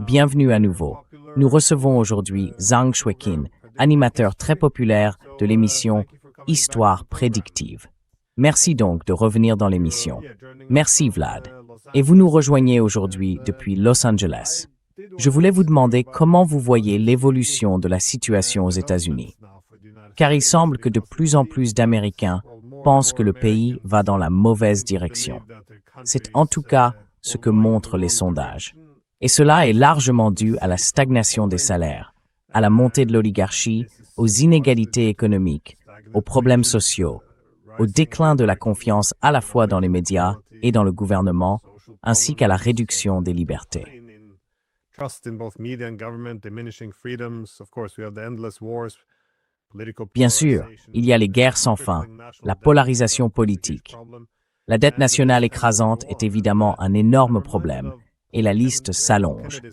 Bienvenue à nouveau. Nous recevons aujourd'hui Zhang Shueqin, animateur très populaire de l'émission Histoire prédictive. Merci donc de revenir dans l'émission. Merci Vlad. Et vous nous rejoignez aujourd'hui depuis Los Angeles. Je voulais vous demander comment vous voyez l'évolution de la situation aux États-Unis. Car il semble que de plus en plus d'Américains pensent que le pays va dans la mauvaise direction. C'est en tout cas ce que montrent les sondages. Et cela est largement dû à la stagnation des salaires, à la montée de l'oligarchie, aux inégalités économiques, aux problèmes sociaux, au déclin de la confiance à la fois dans les médias et dans le gouvernement, ainsi qu'à la réduction des libertés. Bien sûr, il y a les guerres sans fin, la polarisation politique. La dette nationale écrasante est évidemment un énorme problème, et la liste s'allonge.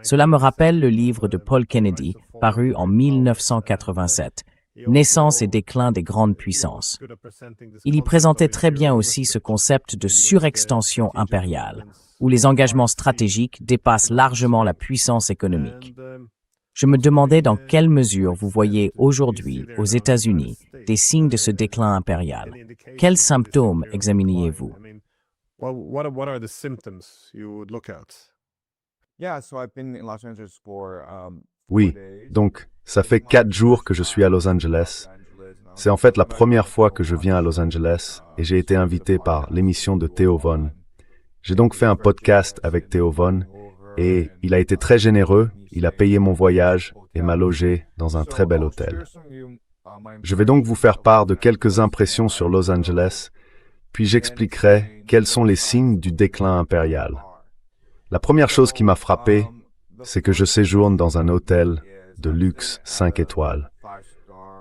Cela me rappelle le livre de Paul Kennedy, paru en 1987, Naissance et déclin des grandes puissances. Il y présentait très bien aussi ce concept de surextension impériale, où les engagements stratégiques dépassent largement la puissance économique. Je me demandais dans quelle mesure vous voyez aujourd'hui, aux États-Unis, des signes de ce déclin impérial. Quels symptômes examiniez-vous? Oui, donc ça fait 4 jours que je suis à Los Angeles. C'est en fait la première fois que je viens à Los Angeles et j'ai été invité par l'émission de Theo Von. J'ai donc fait un podcast avec Theo Von et il a été très généreux, il a payé mon voyage et m'a logé dans un très bel hôtel. Je vais donc vous faire part de quelques impressions sur Los Angeles, puis j'expliquerai quels sont les signes du déclin impérial. La première chose qui m'a frappé, c'est que je séjourne dans un hôtel de luxe 5 étoiles.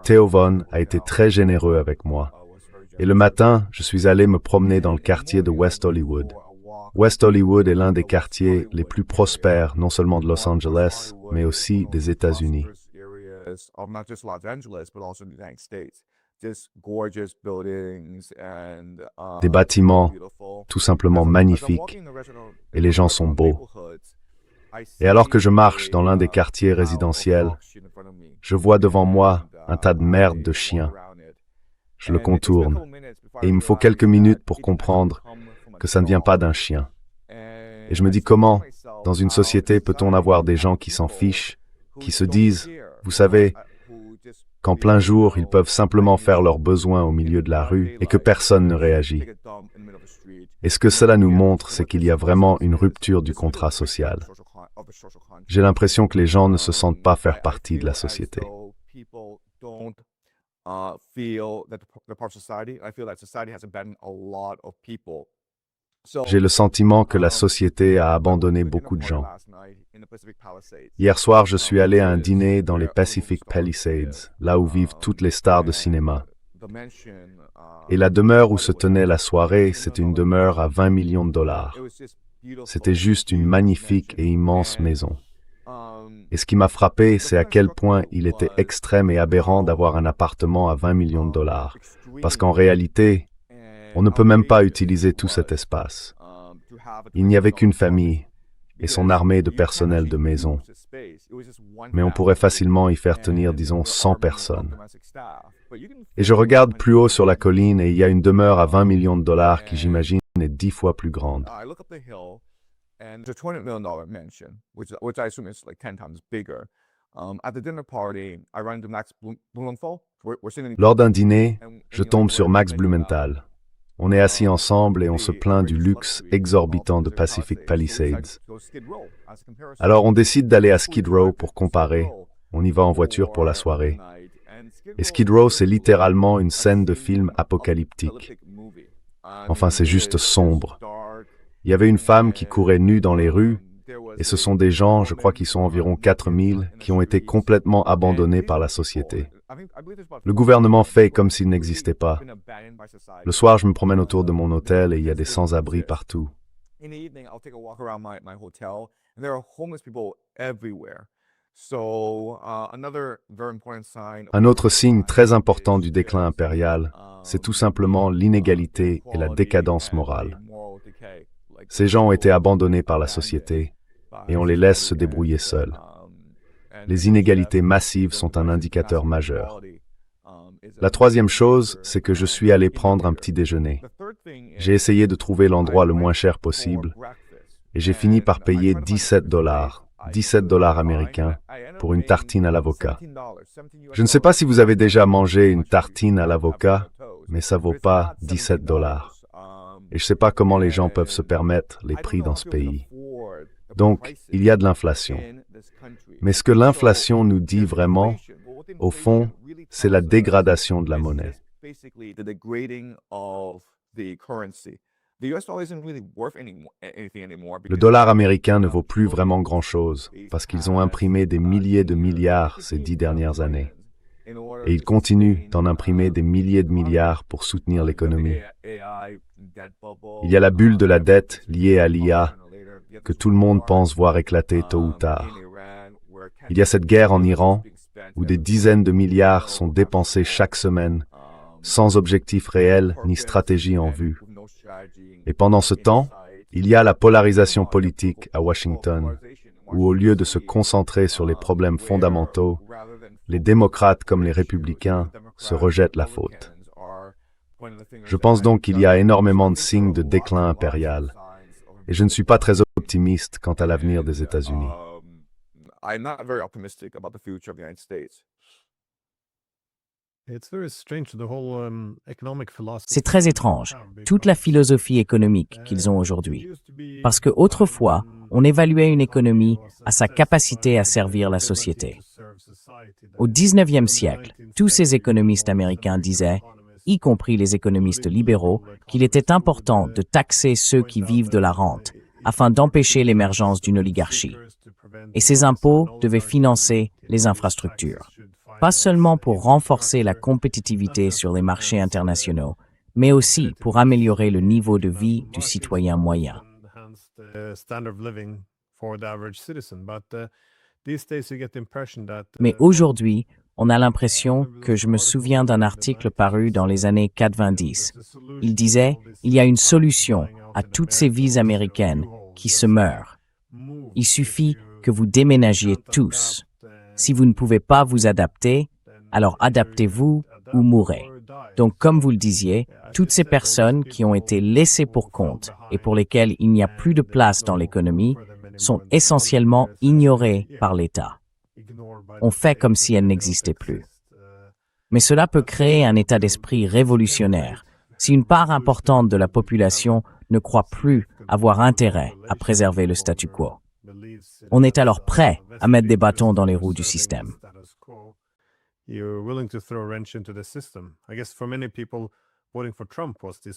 Theo Von a été très généreux avec moi. Et le matin, je suis allé me promener dans le quartier de West Hollywood. West Hollywood est l'un des quartiers les plus prospères, non seulement de Los Angeles, mais aussi des États-Unis. Des bâtiments tout simplement magnifiques, et les gens sont beaux. Et alors que je marche dans l'un des quartiers résidentiels, je vois devant moi un tas de merde de chiens. Je le contourne, et il me faut quelques minutes pour comprendre que ça ne vient pas d'un chien. Et je me dis comment, dans une société, peut-on avoir des gens qui s'en fichent, qui se disent, vous savez, qu'en plein jour, ils peuvent simplement faire leurs besoins au milieu de la rue et que personne ne réagit. Et ce que cela nous montre, c'est qu'il y a vraiment une rupture du contrat social. J'ai l'impression que les gens ne se sentent pas faire partie de la société. J'ai le sentiment que la société a abandonné beaucoup de gens. Hier soir, je suis allé à un dîner dans les Pacific Palisades, là où vivent toutes les stars de cinéma. Et la demeure où se tenait la soirée, c'est une demeure à 20 millions de dollars. C'était juste une magnifique et immense maison. Et ce qui m'a frappé, c'est à quel point il était extrême et aberrant d'avoir un appartement à 20 millions de dollars. Parce qu'en réalité, on ne peut même pas utiliser tout cet espace. Il n'y avait qu'une famille et son armée de personnel de maison. Mais on pourrait facilement y faire tenir, disons, 100 personnes. Et je regarde plus haut sur la colline et il y a une demeure à 20 millions de dollars qui, j'imagine, est 10 fois plus grande. Lors d'un dîner, je tombe sur Max Blumenthal. On est assis ensemble et on se plaint du luxe exorbitant de Pacific Palisades. Alors on décide d'aller à Skid Row pour comparer. On y va en voiture pour la soirée. Et Skid Row, c'est littéralement une scène de film apocalyptique. Enfin, c'est juste sombre. Il y avait une femme qui courait nue dans les rues, et ce sont des gens, je crois qu'ils sont environ 4000, qui ont été complètement abandonnés par la société. Le gouvernement fait comme s'il n'existait pas. Le soir, je me promène autour de mon hôtel et il y a des sans-abri partout. Un autre signe très important du déclin impérial, c'est tout simplement l'inégalité et la décadence morale. Ces gens ont été abandonnés par la société et on les laisse se débrouiller seuls. Les inégalités massives sont un indicateur majeur. La troisième chose, c'est que je suis allé prendre un petit déjeuner. J'ai essayé de trouver l'endroit le moins cher possible et j'ai fini par payer $17 américains pour une tartine à l'avocat. Je ne sais pas si vous avez déjà mangé une tartine à l'avocat, mais ça vaut pas $17. Et je ne sais pas comment les gens peuvent se permettre les prix dans ce pays. Donc, il y a de l'inflation. Mais ce que l'inflation nous dit vraiment, au fond, c'est la dégradation de la monnaie. Le dollar américain ne vaut plus vraiment grand-chose parce qu'ils ont imprimé des milliers de milliards ces 10 dernières années. Et ils continuent d'en imprimer des milliers de milliards pour soutenir l'économie. Il y a la bulle de la dette liée à l'IA que tout le monde pense voir éclater tôt ou tard. Il y a cette guerre en Iran où des dizaines de milliards sont dépensés chaque semaine sans objectif réel ni stratégie en vue. Et pendant ce temps, il y a la polarisation politique à Washington, où au lieu de se concentrer sur les problèmes fondamentaux, les démocrates comme les républicains se rejettent la faute. Je pense donc qu'il y a énormément de signes de déclin impérial, et je ne suis pas très optimiste quant à l'avenir des États-Unis. C'est très étrange, toute la philosophie économique qu'ils ont aujourd'hui. Parce que autrefois, on évaluait une économie à sa capacité à servir la société. Au 19e siècle, tous ces économistes américains disaient, y compris les économistes libéraux, qu'il était important de taxer ceux qui vivent de la rente, afin d'empêcher l'émergence d'une oligarchie. Et ces impôts devaient financer les infrastructures. Pas seulement pour renforcer la compétitivité sur les marchés internationaux, mais aussi pour améliorer le niveau de vie du citoyen moyen. Mais aujourd'hui, on a l'impression que je me souviens d'un article paru dans les années 90. Il disait, il y a une solution à toutes ces vies américaines qui se meurent. Il suffit que vous déménagiez tous. Si vous ne pouvez pas vous adapter, alors adaptez-vous ou mourrez. Donc, comme vous le disiez, toutes ces personnes qui ont été laissées pour compte et pour lesquelles il n'y a plus de place dans l'économie sont essentiellement ignorées par l'État. On fait comme si elles n'existaient plus. Mais cela peut créer un état d'esprit révolutionnaire si une part importante de la population ne croit plus avoir intérêt à préserver le statu quo. On est alors prêt à mettre des bâtons dans les roues du système.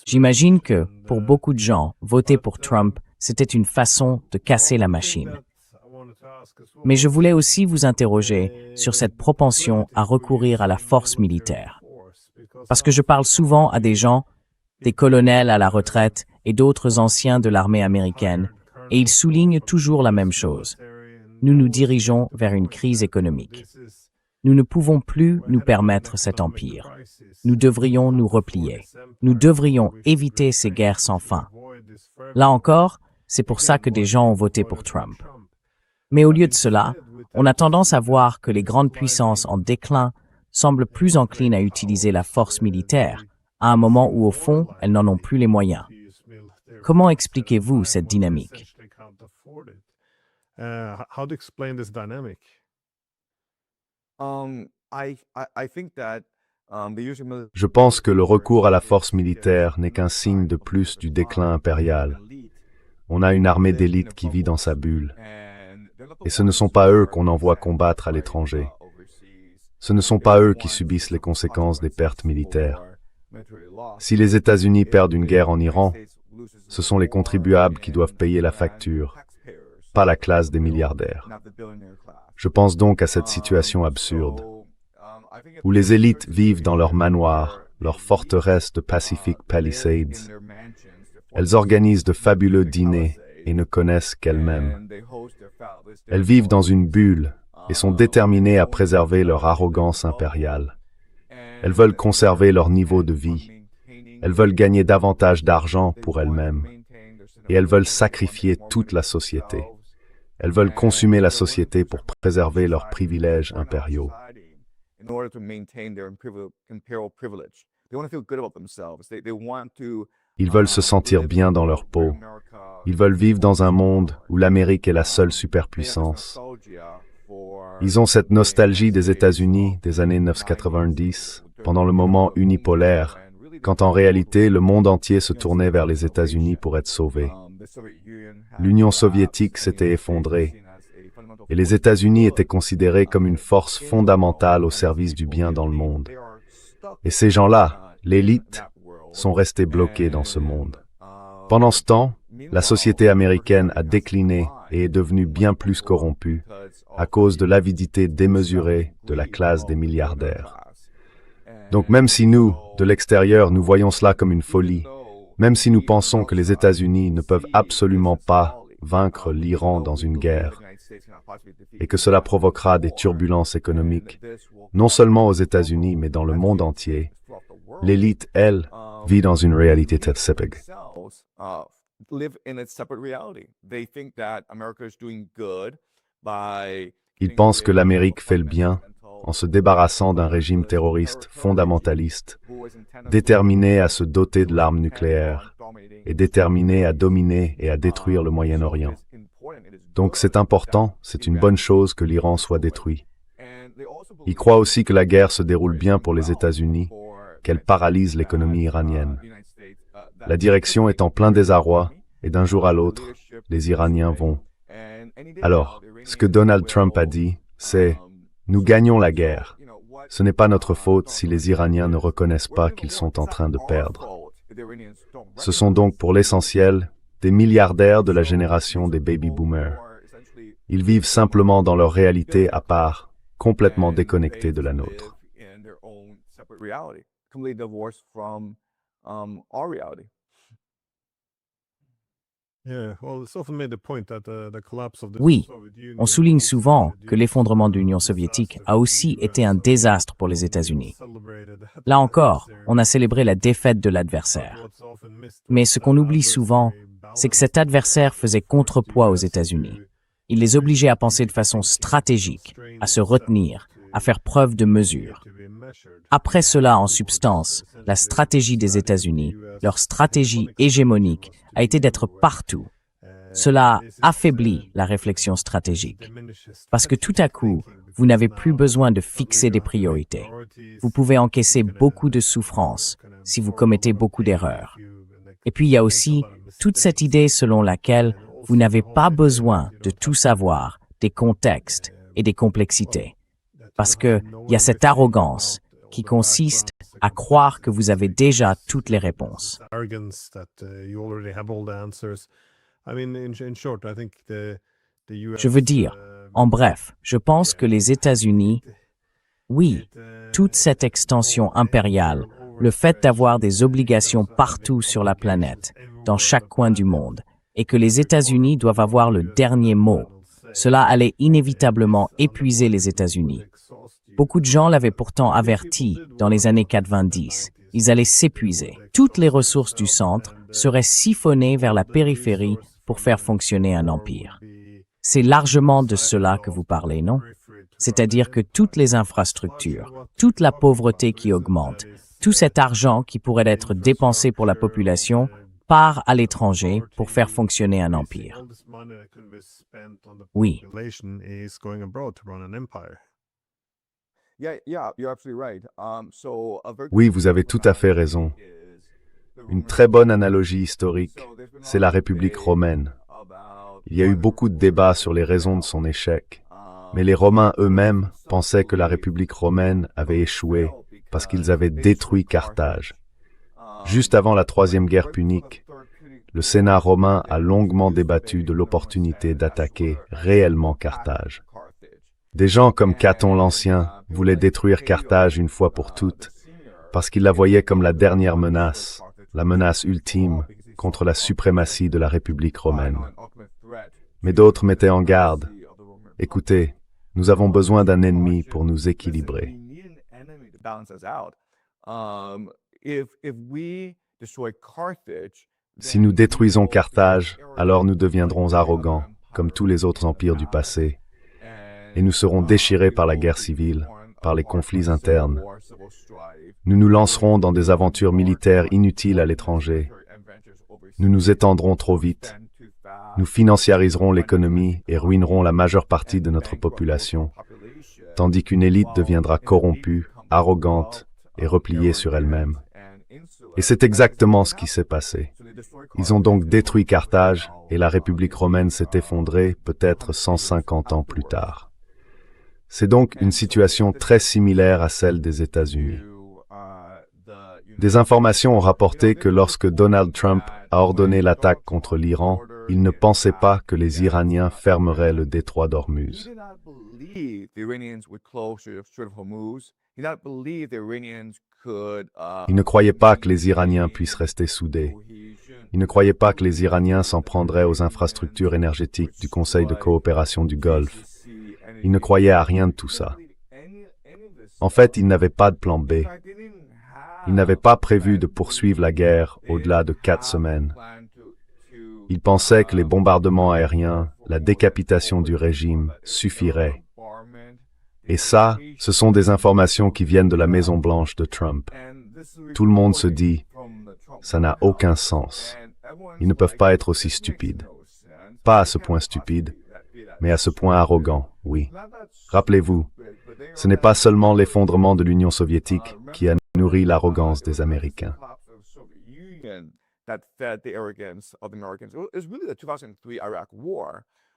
J'imagine que, pour beaucoup de gens, voter pour Trump, c'était une façon de casser la machine. Mais je voulais aussi vous interroger sur cette propension à recourir à la force militaire. Parce que je parle souvent à des gens, des colonels à la retraite et d'autres anciens de l'armée américaine, et ils soulignent toujours la même chose. Nous nous dirigeons vers une crise économique. Nous ne pouvons plus nous permettre cet empire. Nous devrions nous replier. Nous devrions éviter ces guerres sans fin. Là encore, c'est pour ça que des gens ont voté pour Trump. Mais au lieu de cela, on a tendance à voir que les grandes puissances en déclin semblent plus enclines à utiliser la force militaire, à un moment où, au fond, elles n'en ont plus les moyens. Comment expliquez-vous cette dynamique? Je pense que le recours à la force militaire n'est qu'un signe de plus du déclin impérial. On a une armée d'élite qui vit dans sa bulle. Et ce ne sont pas eux qu'on envoie combattre à l'étranger. Ce ne sont pas eux qui subissent les conséquences des pertes militaires. Si les États-Unis perdent une guerre en Iran, ce sont les contribuables qui doivent payer la facture, pas la classe des milliardaires. Je pense donc à cette situation absurde, où les élites vivent dans leurs manoirs, leurs forteresses de Pacific Palisades. Elles organisent de fabuleux dîners et ne connaissent qu'elles-mêmes. Elles vivent dans une bulle et sont déterminées à préserver leur arrogance impériale. Elles veulent conserver leur niveau de vie. Elles veulent gagner davantage d'argent pour elles-mêmes. et elles veulent sacrifier toute la société. Elles veulent consumer la société pour préserver leurs privilèges impériaux. Ils veulent se sentir bien dans leur peau. Ils veulent vivre dans un monde où l'Amérique est la seule superpuissance. Ils ont cette nostalgie des États-Unis des années 1990, pendant le moment unipolaire, quand en réalité le monde entier se tournait vers les États-Unis pour être sauvé. L'Union soviétique s'était effondrée, et les États-Unis étaient considérés comme une force fondamentale au service du bien dans le monde. Et ces gens-là, l'élite, sont restés bloqués dans ce monde. Pendant ce temps, la société américaine a décliné et est devenue bien plus corrompue à cause de l'avidité démesurée de la classe des milliardaires. Donc même si nous, de l'extérieur, nous voyons cela comme une folie, même si nous pensons que les États-Unis ne peuvent absolument pas vaincre l'Iran dans une guerre, et que cela provoquera des turbulences économiques, non seulement aux États-Unis, mais dans le monde entier, l'élite, elle, vit dans une réalité tsepeg. Ils pensent que l'Amérique fait le bien en se débarrassant d'un régime terroriste fondamentaliste, déterminé à se doter de l'arme nucléaire et déterminé à dominer et à détruire le Moyen-Orient. Donc c'est important, c'est une bonne chose que l'Iran soit détruit. Ils croient aussi que la guerre se déroule bien pour les États-Unis, qu'elle paralyse l'économie iranienne. La direction est en plein désarroi, et d'un jour à l'autre, les Iraniens vont. Alors, ce que Donald Trump a dit, c'est « Nous gagnons la guerre. Ce n'est pas notre faute si les Iraniens ne reconnaissent pas qu'ils sont en train de perdre. » Ce sont donc pour l'essentiel des milliardaires de la génération des baby-boomers. Ils vivent simplement dans leur réalité à part, complètement déconnectés de la nôtre. Oui, on souligne souvent que l'effondrement de l'Union soviétique a aussi été un désastre pour les États-Unis. Là encore, on a célébré la défaite de l'adversaire. Mais ce qu'on oublie souvent, c'est que cet adversaire faisait contrepoids aux États-Unis. Il les obligeait à penser de façon stratégique, à se retenir, à faire preuve de mesure. Après cela, en substance, la stratégie des États-Unis, leur stratégie hégémonique, a été d'être partout. Cela affaiblit la réflexion stratégique. Parce que tout à coup, vous n'avez plus besoin de fixer des priorités. Vous pouvez encaisser beaucoup de souffrances si vous commettez beaucoup d'erreurs. Et puis il y a aussi toute cette idée selon laquelle vous n'avez pas besoin de tout savoir, des contextes et des complexités. Parce qu'il y a cette arrogance qui consiste à croire que vous avez déjà toutes les réponses. Je veux dire, en bref, je pense que les États-Unis, oui, toute cette extension impériale, le fait d'avoir des obligations partout sur la planète, dans chaque coin du monde, et que les États-Unis doivent avoir le dernier mot, cela allait inévitablement épuiser les États-Unis. Beaucoup de gens l'avaient pourtant averti dans les années 90. Ils allaient s'épuiser. Toutes les ressources du centre seraient siphonnées vers la périphérie pour faire fonctionner un empire. C'est largement de cela que vous parlez, non? C'est-à-dire que toutes les infrastructures, toute la pauvreté qui augmente, tout cet argent qui pourrait être dépensé pour la population part à l'étranger pour faire fonctionner un empire. Oui. Oui, vous avez tout à fait raison. Une très bonne analogie historique, c'est la République romaine. Il y a eu beaucoup de débats sur les raisons de son échec, mais les Romains eux-mêmes pensaient que la République romaine avait échoué parce qu'ils avaient détruit Carthage. Juste avant la Troisième Guerre punique, le Sénat romain a longuement débattu de l'opportunité d'attaquer réellement Carthage. Des gens comme Caton l'Ancien voulaient détruire Carthage une fois pour toutes, parce qu'ils la voyaient comme la dernière menace, la menace ultime contre la suprématie de la République romaine. Mais d'autres mettaient en garde. Écoutez, nous avons besoin d'un ennemi pour nous équilibrer. Si nous détruisons Carthage, alors nous deviendrons arrogants, comme tous les autres empires du passé, et nous serons déchirés par la guerre civile, par les conflits internes. Nous nous lancerons dans des aventures militaires inutiles à l'étranger. Nous nous étendrons trop vite. Nous financiariserons l'économie et ruinerons la majeure partie de notre population, tandis qu'une élite deviendra corrompue, arrogante et repliée sur elle-même. Et c'est exactement ce qui s'est passé. Ils ont donc détruit Carthage et la République romaine s'est effondrée peut-être 150 ans plus tard. C'est donc une situation très similaire à celle des États-Unis. Des informations ont rapporté que lorsque Donald Trump a ordonné l'attaque contre l'Iran, il ne pensait pas que les Iraniens fermeraient le détroit d'Ormuz. Il ne croyait pas que les Iraniens puissent rester soudés. Il ne croyait pas que les Iraniens s'en prendraient aux infrastructures énergétiques du Conseil de coopération du Golfe. Il ne croyait à rien de tout ça. En fait, il n'avait pas de plan B. Il n'avait pas prévu de poursuivre la guerre au-delà de 4 semaines. Il pensait que les bombardements aériens, la décapitation du régime suffiraient. Et ça, ce sont des informations qui viennent de la Maison-Blanche de Trump. Tout le monde se dit, ça n'a aucun sens. Ils ne peuvent pas être aussi stupides. Pas à ce point stupides, mais à ce point arrogants, oui. Rappelez-vous, ce n'est pas seulement l'effondrement de l'Union soviétique qui a nourri l'arrogance des Américains.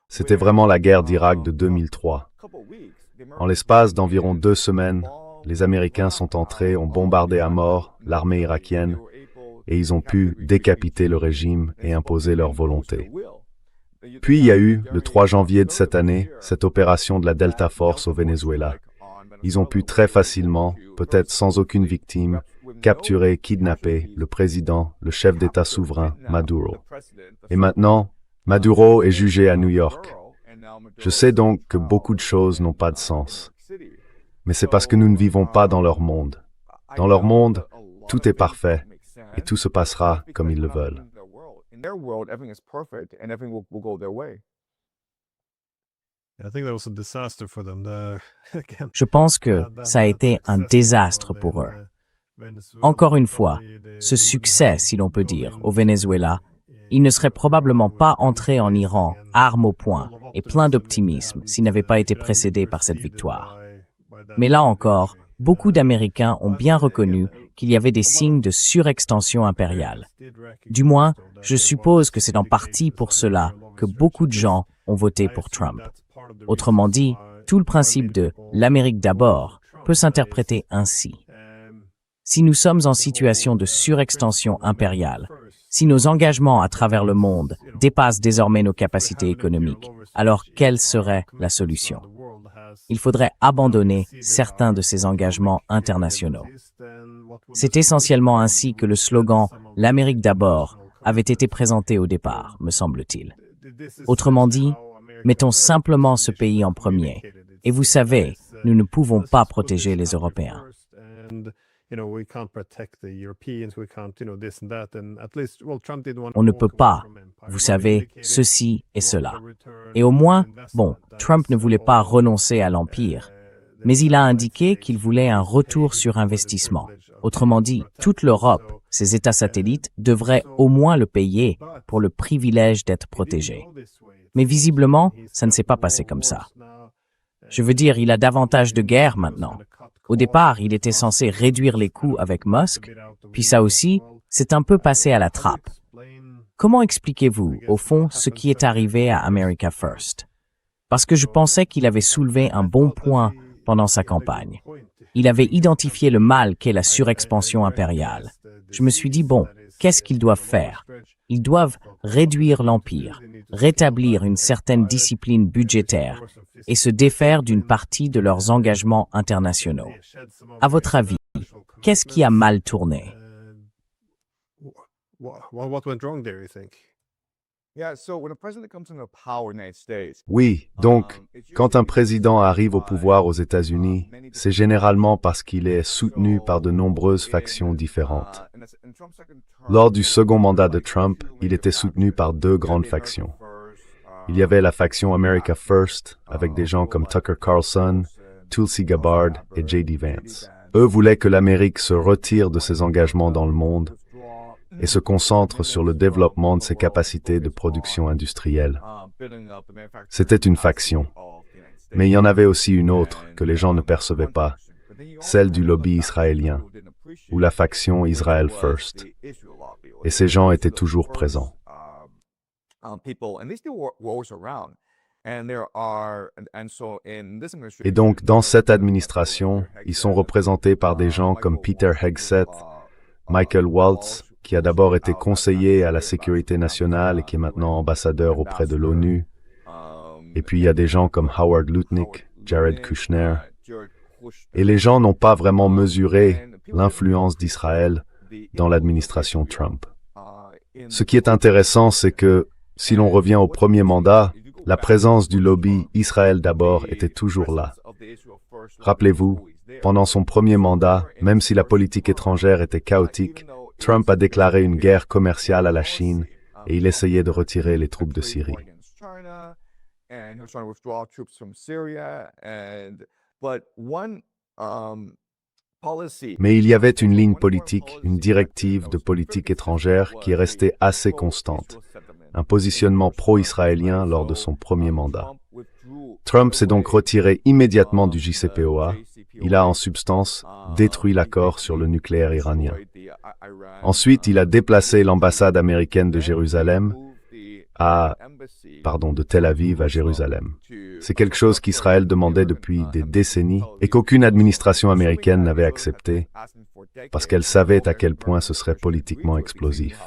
C'était vraiment la guerre d'Irak de 2003. En l'espace d'environ 2 semaines, les Américains sont entrés, ont bombardé à mort l'armée irakienne et ils ont pu décapiter le régime et imposer leur volonté. Puis il y a eu, le 3 janvier de cette année, cette opération de la Delta Force au Venezuela. Ils ont pu très facilement, peut-être sans aucune victime, capturer, kidnapper le président, le chef d'État souverain, Maduro. Et maintenant, Maduro est jugé à New York. Je sais donc que beaucoup de choses n'ont pas de sens. Mais c'est parce que nous ne vivons pas dans leur monde. Dans leur monde, tout est parfait et tout se passera comme ils le veulent. Je pense que ça a été un désastre pour eux. Encore une fois, ce succès, si l'on peut dire, au Venezuela, ils ne seraient probablement pas entrés en Iran, armes au poing et plein d'optimisme s'ils n'avaient pas été précédés par cette victoire. Mais là encore, beaucoup d'Américains ont bien reconnu qu'il y avait des signes de surextension impériale. Du moins, je suppose que c'est en partie pour cela que beaucoup de gens ont voté pour Trump. Autrement dit, tout le principe de « l'Amérique d'abord » peut s'interpréter ainsi. Si nous sommes en situation de surextension impériale, si nos engagements à travers le monde dépassent désormais nos capacités économiques, alors quelle serait la solution? Il faudrait abandonner certains de ces engagements internationaux. C'est essentiellement ainsi que le slogan « l'Amérique d'abord » avait été présenté au départ, me semble-t-il. Autrement dit, mettons simplement ce pays en premier. Et vous savez, nous ne pouvons pas protéger les Européens. On ne peut pas, vous savez, ceci et cela. Et au moins, bon, Trump ne voulait pas renoncer à l'Empire, mais il a indiqué qu'il voulait un retour sur investissement. Autrement dit, toute l'Europe, ses États satellites, devraient au moins le payer pour le privilège d'être protégés. Mais visiblement, ça ne s'est pas passé comme ça. Je veux dire, il a davantage de guerres maintenant. Au départ, il était censé réduire les coûts avec Musk, puis ça aussi, c'est un peu passé à la trappe. Comment expliquez-vous, au fond, ce qui est arrivé à America First? Parce que je pensais qu'il avait soulevé un bon point pendant sa campagne. Il avait identifié le mal qu'est la surexpansion impériale. Je me suis dit, bon, qu'est-ce qu'ils doivent faire? Ils doivent réduire l'Empire, rétablir une certaine discipline budgétaire et se défaire d'une partie de leurs engagements internationaux. À votre avis, qu'est-ce qui a mal tourné? Oui, donc, quand un président arrive au pouvoir aux États-Unis, c'est généralement parce qu'il est soutenu par de nombreuses factions différentes. Lors du second mandat de Trump, il était soutenu par deux grandes factions. Il y avait la faction America First, avec des gens comme Tucker Carlson, Tulsi Gabbard et J.D. Vance. Eux voulaient que l'Amérique se retire de ses engagements dans le monde et se concentre sur le développement de ses capacités de production industrielle. C'était une faction. Mais il y en avait aussi une autre que les gens ne percevaient pas, celle du lobby israélien, ou la faction Israel First. Et ces gens étaient toujours présents. Et donc, dans cette administration, ils sont représentés par des gens comme Peter Hegseth, Michael Waltz, qui a d'abord été conseiller à la sécurité nationale et qui est maintenant ambassadeur auprès de l'ONU. Et puis il y a des gens comme Howard Lutnick, Jared Kushner. Et les gens n'ont pas vraiment mesuré l'influence d'Israël dans l'administration Trump. Ce qui est intéressant, c'est que, si l'on revient au premier mandat, la présence du lobby Israël d'abord était toujours là. Rappelez-vous, pendant son premier mandat, même si la politique étrangère était chaotique, Trump a déclaré une guerre commerciale à la Chine et il essayait de retirer les troupes de Syrie. Mais il y avait une ligne politique, une directive de politique étrangère qui est restée assez constante, un positionnement pro-israélien lors de son premier mandat. Trump s'est donc retiré immédiatement du JCPOA. Il a en substance détruit l'accord sur le nucléaire iranien. Ensuite, il a déplacé l'ambassade américaine de Tel Aviv à Jérusalem. C'est quelque chose qu'Israël demandait depuis des décennies et qu'aucune administration américaine n'avait accepté parce qu'elle savait à quel point ce serait politiquement explosif.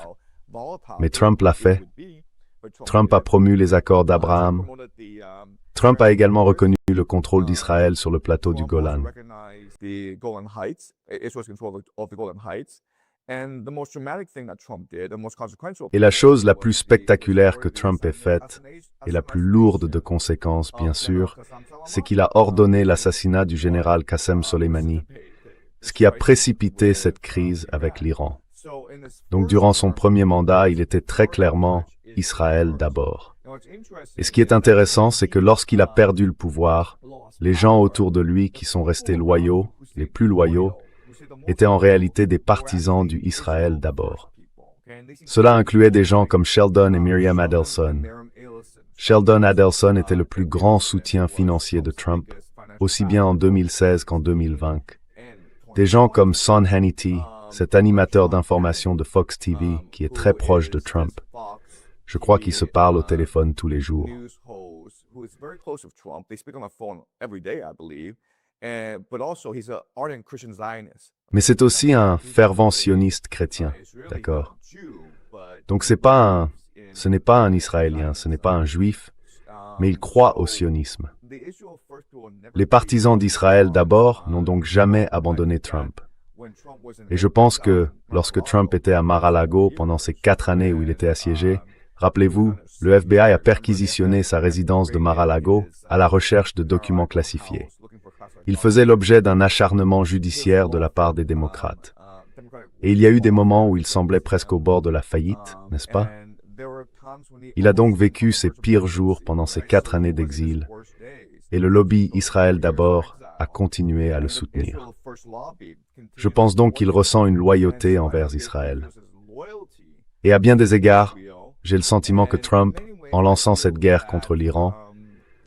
Mais Trump l'a fait. Trump a promu les accords d'Abraham. Trump a également reconnu le contrôle d'Israël sur le plateau du Golan. Et la chose la plus spectaculaire que Trump ait faite, et la plus lourde de conséquences, bien sûr, c'est qu'il a ordonné l'assassinat du général Qassem Soleimani, ce qui a précipité cette crise avec l'Iran. Donc durant son premier mandat, il était très clairement Israël d'abord. Et ce qui est intéressant, c'est que lorsqu'il a perdu le pouvoir, les gens autour de lui qui sont restés loyaux, les plus loyaux, étaient en réalité des partisans du Israël d'abord. Cela incluait des gens comme Sheldon et Miriam Adelson. Sheldon Adelson était le plus grand soutien financier de Trump, aussi bien en 2016 qu'en 2020. Des gens comme Sean Hannity, cet animateur d'information de Fox TV qui est très proche de Trump. Je crois qu'ils se parlent au téléphone tous les jours. Mais c'est aussi un fervent sioniste chrétien, d'accord? Donc ce n'est pas un Israélien, ce n'est pas un Juif, mais il croit au sionisme. Les partisans d'Israël d'abord n'ont donc jamais abandonné Trump. Et je pense que lorsque Trump était à Mar-a-Lago pendant ces 4 années où il était assiégé, rappelez-vous, le FBI a perquisitionné sa résidence de Mar-a-Lago à la recherche de documents classifiés. Il faisait l'objet d'un acharnement judiciaire de la part des démocrates. Et il y a eu des moments où il semblait presque au bord de la faillite, n'est-ce pas? Il a donc vécu ses pires jours pendant ces 4 années d'exil, et le lobby Israël d'abord a continué à le soutenir. Je pense donc qu'il ressent une loyauté envers Israël. Et à bien des égards, j'ai le sentiment que Trump, en lançant cette guerre contre l'Iran,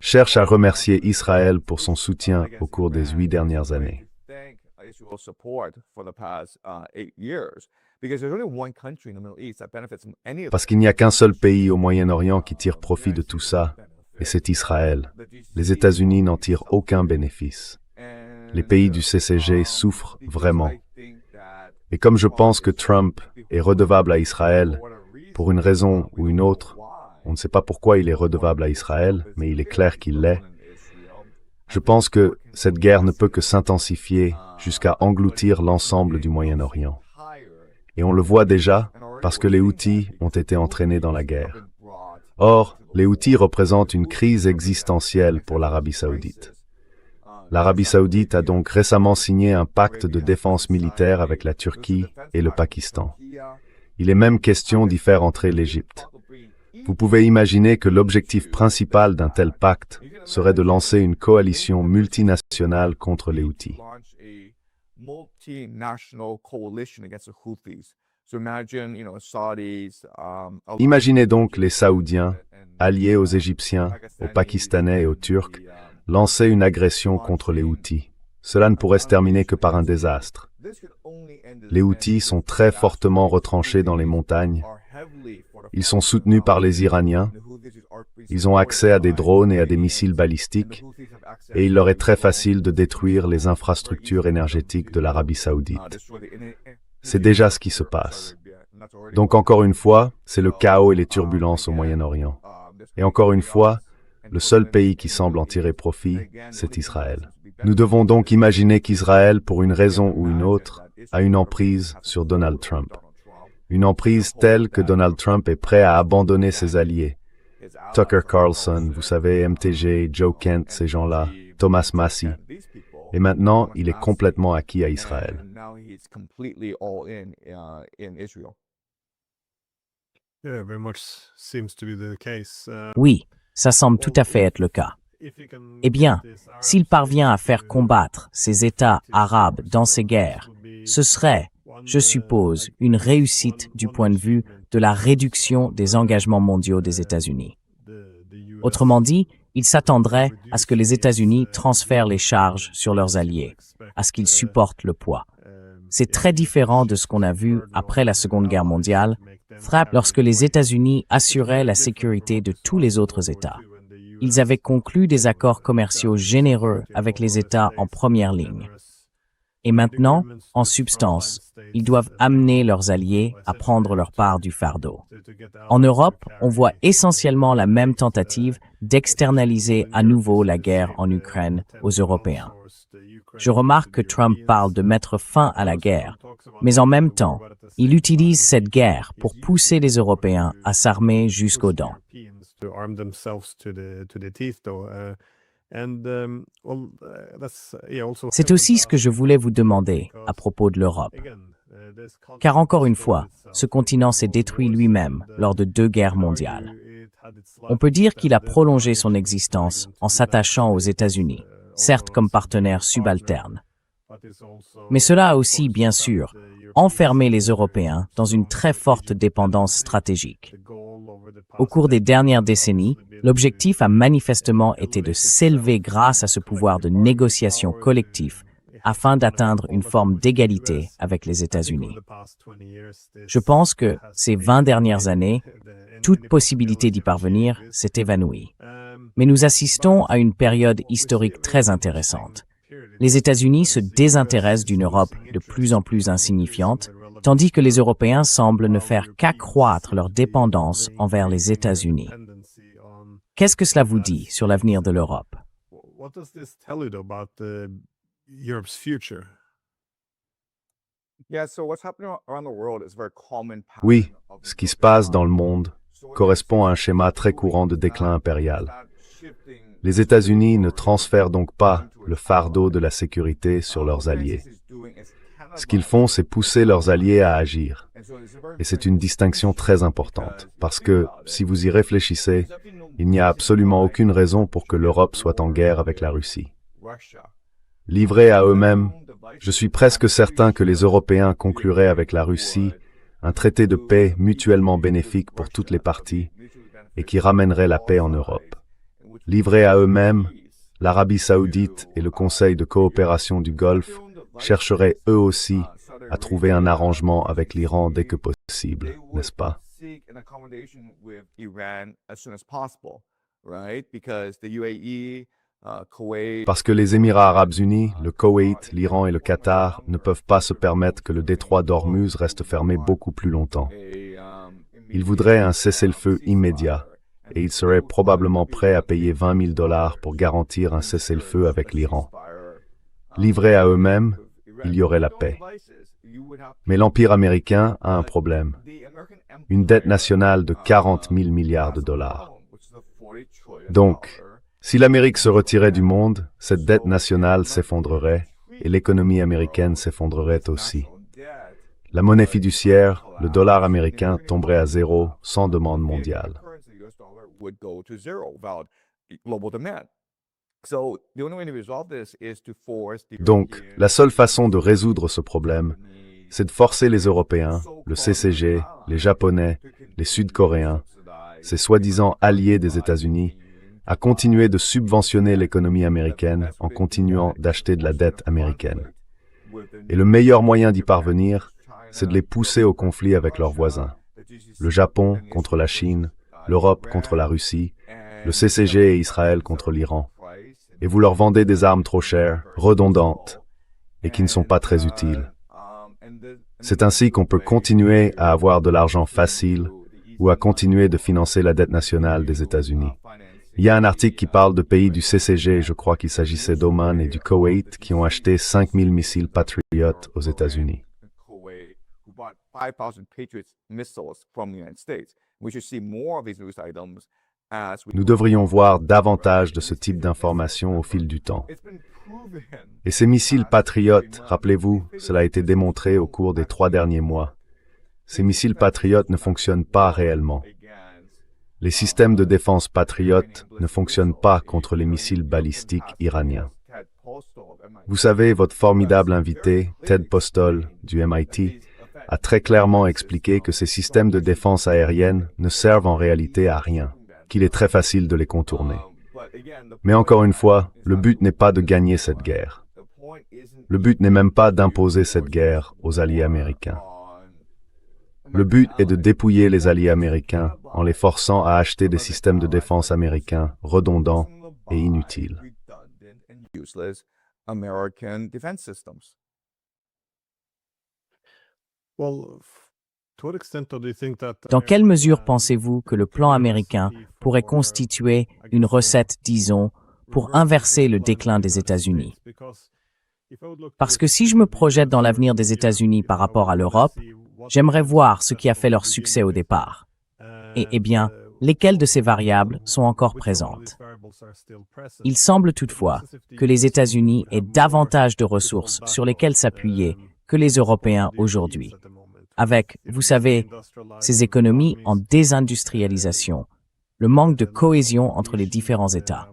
cherche à remercier Israël pour son soutien au cours des 8 dernières années. Parce qu'il n'y a qu'un seul pays au Moyen-Orient qui tire profit de tout ça, et c'est Israël. Les États-Unis n'en tirent aucun bénéfice. Les pays du CCG souffrent vraiment. Et comme je pense que Trump est redevable à Israël, pour une raison ou une autre, on ne sait pas pourquoi il est redevable à Israël, mais il est clair qu'il l'est. Je pense que cette guerre ne peut que s'intensifier jusqu'à engloutir l'ensemble du Moyen-Orient. Et on le voit déjà parce que les Houthis ont été entraînés dans la guerre. Or, les Houthis représentent une crise existentielle pour l'Arabie saoudite. L'Arabie saoudite a donc récemment signé un pacte de défense militaire avec la Turquie et le Pakistan. Il est même question d'y faire entrer l'Égypte. Vous pouvez imaginer que l'objectif principal d'un tel pacte serait de lancer une coalition multinationale contre les Houthis. Imaginez donc les Saoudiens, alliés aux Égyptiens, aux Pakistanais et aux Turcs, lancer une agression contre les Houthis. Cela ne pourrait se terminer que par un désastre. Les Houthis sont très fortement retranchés dans les montagnes. Ils sont soutenus par les Iraniens. Ils ont accès à des drones et à des missiles balistiques. Et il leur est très facile de détruire les infrastructures énergétiques de l'Arabie saoudite. C'est déjà ce qui se passe. Donc encore une fois, c'est le chaos et les turbulences au Moyen-Orient. Et encore une fois, le seul pays qui semble en tirer profit, c'est Israël. Nous devons donc imaginer qu'Israël, pour une raison ou une autre, a une emprise sur Donald Trump. Une emprise telle que Donald Trump est prêt à abandonner ses alliés. Tucker Carlson, vous savez, MTG, Joe Kent, ces gens-là, Thomas Massie. Et maintenant, il est complètement acquis à Israël. Oui, ça semble tout à fait être le cas. Eh bien, s'il parvient à faire combattre ces États arabes dans ces guerres, ce serait, je suppose, une réussite du point de vue de la réduction des engagements mondiaux des États-Unis. Autrement dit, il s'attendrait à ce que les États-Unis transfèrent les charges sur leurs alliés, à ce qu'ils supportent le poids. C'est très différent de ce qu'on a vu après la Seconde Guerre mondiale, lorsque les États-Unis assuraient la sécurité de tous les autres États. Ils avaient conclu des accords commerciaux généreux avec les États en première ligne. Et maintenant, en substance, ils doivent amener leurs alliés à prendre leur part du fardeau. En Europe, on voit essentiellement la même tentative d'externaliser à nouveau la guerre en Ukraine aux Européens. Je remarque que Trump parle de mettre fin à la guerre, mais en même temps, il utilise cette guerre pour pousser les Européens à s'armer jusqu'aux dents. C'est aussi ce que je voulais vous demander à propos de l'Europe. Car encore une fois, ce continent s'est détruit lui-même lors de 2 guerres mondiales. On peut dire qu'il a prolongé son existence en s'attachant aux États-Unis, certes comme partenaire subalterne. Mais cela a aussi, bien sûr, enfermé les Européens dans une très forte dépendance stratégique. Au cours des dernières décennies, l'objectif a manifestement été de s'élever grâce à ce pouvoir de négociation collectif afin d'atteindre une forme d'égalité avec les États-Unis. Je pense que ces 20 dernières années, toute possibilité d'y parvenir s'est évanouie. Mais nous assistons à une période historique très intéressante. Les États-Unis se désintéressent d'une Europe de plus en plus insignifiante, tandis que les Européens semblent ne faire qu'accroître leur dépendance envers les États-Unis. Qu'est-ce que cela vous dit sur l'avenir de l'Europe? Oui, ce qui se passe dans le monde correspond à un schéma très courant de déclin impérial. Les États-Unis ne transfèrent donc pas le fardeau de la sécurité sur leurs alliés. Ce qu'ils font, c'est pousser leurs alliés à agir. Et c'est une distinction très importante, parce que, si vous y réfléchissez, il n'y a absolument aucune raison pour que l'Europe soit en guerre avec la Russie. Livrés à eux-mêmes, je suis presque certain que les Européens concluraient avec la Russie un traité de paix mutuellement bénéfique pour toutes les parties et qui ramènerait la paix en Europe. Livrés à eux-mêmes, l'Arabie saoudite et le Conseil de coopération du Golfe chercheraient eux aussi à trouver un arrangement avec l'Iran dès que possible, n'est-ce pas? Parce que les Émirats arabes unis, le Koweït, l'Iran et le Qatar ne peuvent pas se permettre que le détroit d'Ormuz reste fermé beaucoup plus longtemps. Ils voudraient un cessez-le-feu immédiat, et ils seraient probablement prêts à payer $20 000 pour garantir un cessez-le-feu avec l'Iran. Livrés à eux-mêmes, il y aurait la paix. Mais l'Empire américain a un problème. une dette nationale de 40 000 milliards de dollars. Donc, si l'Amérique se retirait du monde, cette dette nationale s'effondrerait et l'économie américaine s'effondrerait aussi. La monnaie fiduciaire, le dollar américain, tomberait à zéro sans demande mondiale. Donc, la seule façon de résoudre ce problème, c'est de forcer les Européens, le CCG, les Japonais, les Sud-Coréens, ces soi-disant alliés des États-Unis, à continuer de subventionner l'économie américaine en continuant d'acheter de la dette américaine. Et le meilleur moyen d'y parvenir, c'est de les pousser au conflit avec leurs voisins. Le Japon contre la Chine, l'Europe contre la Russie, le CCG et Israël contre l'Iran. Et vous leur vendez des armes trop chères, redondantes, et qui ne sont pas très utiles. C'est ainsi qu'on peut continuer à avoir de l'argent facile ou à continuer de financer la dette nationale des États-Unis. Il y a un article qui parle de pays du CCG, je crois qu'il s'agissait d'Oman et du Koweït, qui ont acheté 5000 missiles Patriot aux États-Unis. Nous devrions voir davantage de ce type d'informations au fil du temps. Et ces missiles Patriot, rappelez-vous, cela a été démontré au cours des 3 derniers mois. Ces missiles Patriot ne fonctionnent pas réellement. Les systèmes de défense Patriot ne fonctionnent pas contre les missiles balistiques iraniens. Vous savez, votre formidable invité, Ted Postol, du MIT, a très clairement expliqué que ces systèmes de défense aérienne ne servent en réalité à rien, qu'il est très facile de les contourner. Mais encore une fois, le but n'est pas de gagner cette guerre. Le but n'est même pas d'imposer cette guerre aux alliés américains. Le but est de dépouiller les alliés américains en les forçant à acheter des systèmes de défense américains redondants et inutiles. Dans quelle mesure pensez-vous que le plan américain pourrait constituer une recette, disons, pour inverser le déclin des États-Unis? Parce que si je me projette dans l'avenir des États-Unis par rapport à l'Europe, j'aimerais voir ce qui a fait leur succès au départ. Et, eh bien, lesquelles de ces variables sont encore présentes? Il semble toutefois que les États-Unis aient davantage de ressources sur lesquelles s'appuyer que les Européens aujourd'hui. Avec, vous savez, ces économies en désindustrialisation, le manque de cohésion entre les différents États.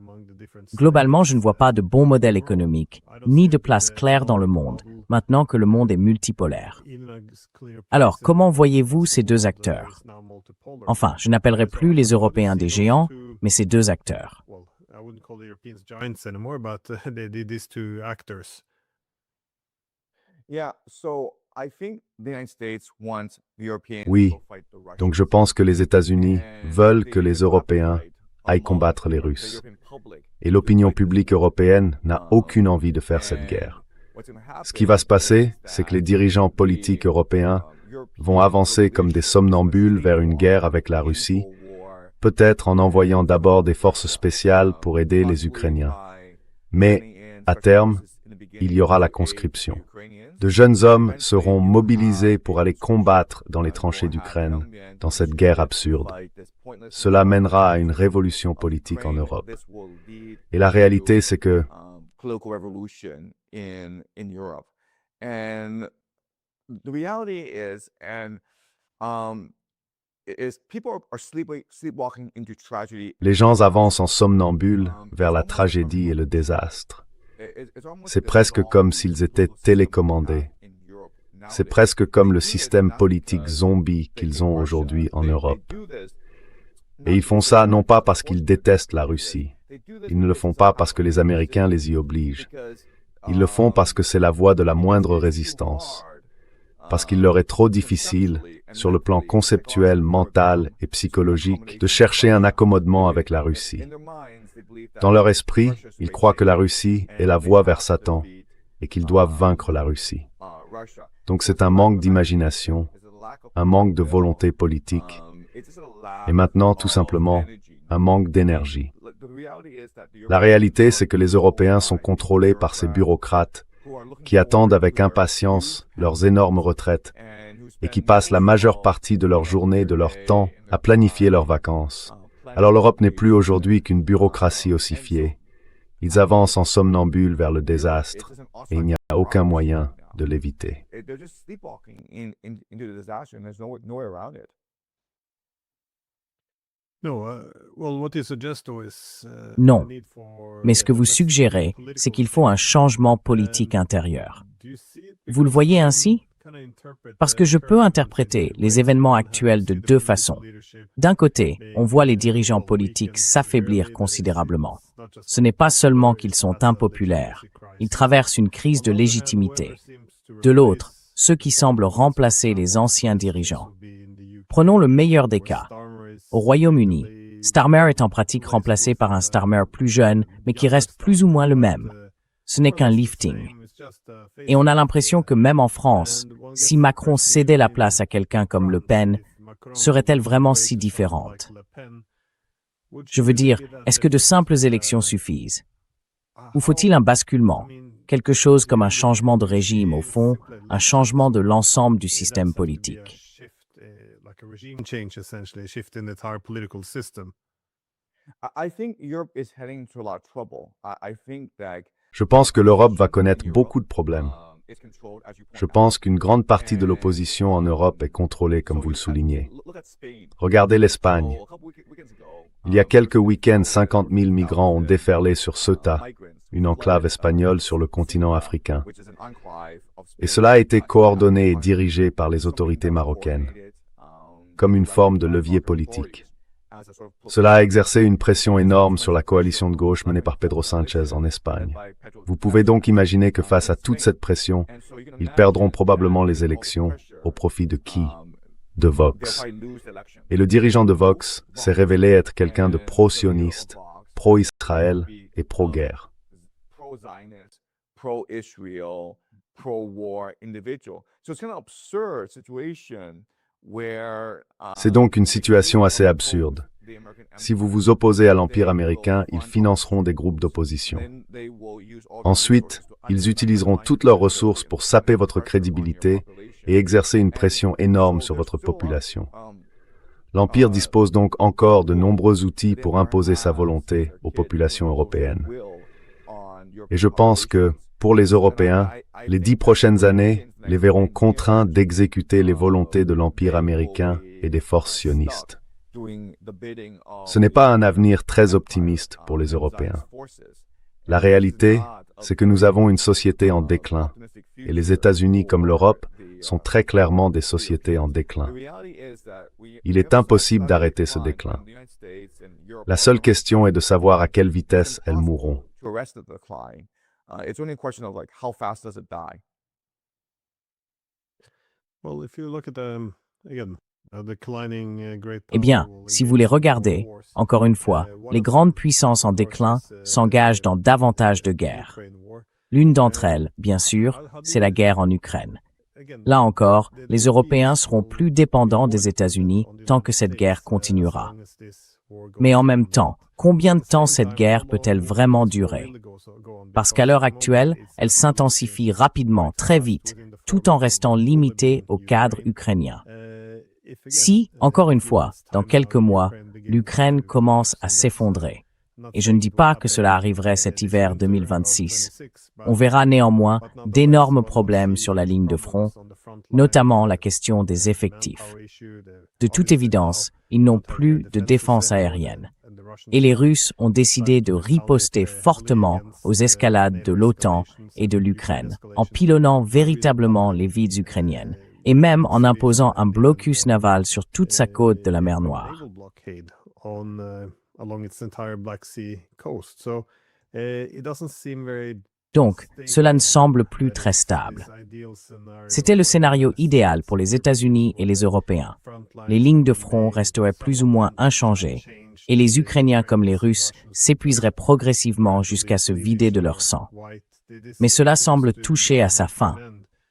Globalement, je ne vois pas de bon modèle économique, ni de place claire dans le monde, maintenant que le monde est multipolaire. Alors, comment voyez-vous ces deux acteurs? Enfin, je n'appellerai plus les Européens des géants, mais ces deux acteurs. Oui, donc je pense que les États-Unis veulent que les Européens aillent combattre les Russes. Et l'opinion publique européenne n'a aucune envie de faire cette guerre. Ce qui va se passer, c'est que les dirigeants politiques européens vont avancer comme des somnambules vers une guerre avec la Russie, peut-être en envoyant d'abord des forces spéciales pour aider les Ukrainiens. Mais, à terme, il y aura la conscription. De jeunes hommes seront mobilisés pour aller combattre dans les tranchées d'Ukraine, dans cette guerre absurde. Cela mènera à une révolution politique en Europe. Et la réalité, c'est que les gens avancent en somnambule vers la tragédie et le désastre. C'est presque comme s'ils étaient télécommandés. C'est presque comme le système politique zombie qu'ils ont aujourd'hui en Europe. Et ils font ça non pas parce qu'ils détestent la Russie. Ils ne le font pas parce que les Américains les y obligent. Ils le font parce que c'est la voie de la moindre résistance. Parce qu'il leur est trop difficile, sur le plan conceptuel, mental et psychologique, de chercher un accommodement avec la Russie. Dans leur esprit, ils croient que la Russie est la voie vers Satan et qu'ils doivent vaincre la Russie. Donc c'est un manque d'imagination, un manque de volonté politique, et maintenant, tout simplement, un manque d'énergie. La réalité, c'est que les Européens sont contrôlés par ces bureaucrates qui attendent avec impatience leurs énormes retraites et qui passent la majeure partie de leur journée, de leur temps, à planifier leurs vacances. Alors l'Europe n'est plus aujourd'hui qu'une bureaucratie ossifiée. Ils avancent en somnambule vers le désastre, et il n'y a aucun moyen de l'éviter. Non, mais ce que vous suggérez, c'est qu'il faut un changement politique intérieur. Vous le voyez ainsi? Parce que je peux interpréter les événements actuels de deux façons. D'un côté, on voit les dirigeants politiques s'affaiblir considérablement. Ce n'est pas seulement qu'ils sont impopulaires, ils traversent une crise de légitimité. De l'autre, ceux qui semblent remplacer les anciens dirigeants. Prenons le meilleur des cas. Au Royaume-Uni, Starmer est en pratique remplacé par un Starmer plus jeune, mais qui reste plus ou moins le même. Ce n'est qu'un lifting. Et on a l'impression que même en France, si Macron cédait la place à quelqu'un comme Le Pen, serait-elle vraiment si différente? Je veux dire, est-ce que de simples élections suffisent? Ou faut-il un basculement, quelque chose comme un changement de régime au fond, un changement de l'ensemble du système politique? Je pense que l'Europe va connaître beaucoup de problèmes. Je pense qu'une grande partie de l'opposition en Europe est contrôlée, comme vous le soulignez. Regardez l'Espagne. Il y a quelques week-ends, 50 000 migrants ont déferlé sur Ceuta, une enclave espagnole sur le continent africain. Et cela a été coordonné et dirigé par les autorités marocaines, comme une forme de levier politique. Cela a exercé une pression énorme sur la coalition de gauche menée par Pedro Sánchez en Espagne. Vous pouvez donc imaginer que face à toute cette pression, ils perdront probablement les élections au profit de qui? De Vox. Et le dirigeant de Vox s'est révélé être quelqu'un de pro-sioniste, pro-Israël et pro-guerre. C'est donc une situation assez absurde. Si vous vous opposez à l'Empire américain, ils financeront des groupes d'opposition. Ensuite, ils utiliseront toutes leurs ressources pour saper votre crédibilité et exercer une pression énorme sur votre population. L'Empire dispose donc encore de nombreux outils pour imposer sa volonté aux populations européennes. Et je pense que, pour les Européens, les 10 prochaines années les verront contraints d'exécuter les volontés de l'Empire américain et des forces sionistes. Ce n'est pas un avenir très optimiste pour les Européens. La réalité, c'est que nous avons une société en déclin, et les États-Unis comme l'Europe sont très clairement des sociétés en déclin. Il est impossible d'arrêter ce déclin. La seule question est de savoir à quelle vitesse elles mourront. Eh bien, si vous les regardez, encore une fois, les grandes puissances en déclin s'engagent dans davantage de guerres. L'une d'entre elles, bien sûr, c'est la guerre en Ukraine. Là encore, les Européens seront plus dépendants des États-Unis tant que cette guerre continuera. Mais en même temps, combien de temps cette guerre peut-elle vraiment durer? Parce qu'à l'heure actuelle, elle s'intensifie rapidement, très vite, tout en restant limitée au cadre ukrainien. Si, encore une fois, dans quelques mois, l'Ukraine commence à s'effondrer, et je ne dis pas que cela arriverait cet hiver 2026, on verra néanmoins d'énormes problèmes sur la ligne de front, notamment la question des effectifs. De toute évidence, ils n'ont plus de défense aérienne. Et les Russes ont décidé de riposter fortement aux escalades de l'OTAN et de l'Ukraine, en pilonnant véritablement les villes ukrainiennes, et même en imposant un blocus naval sur toute sa côte de la mer Noire. Donc, cela ne semble plus très stable. C'était le scénario idéal pour les États-Unis et les Européens. Les lignes de front resteraient plus ou moins inchangées, et les Ukrainiens comme les Russes s'épuiseraient progressivement jusqu'à se vider de leur sang. Mais cela semble toucher à sa fin,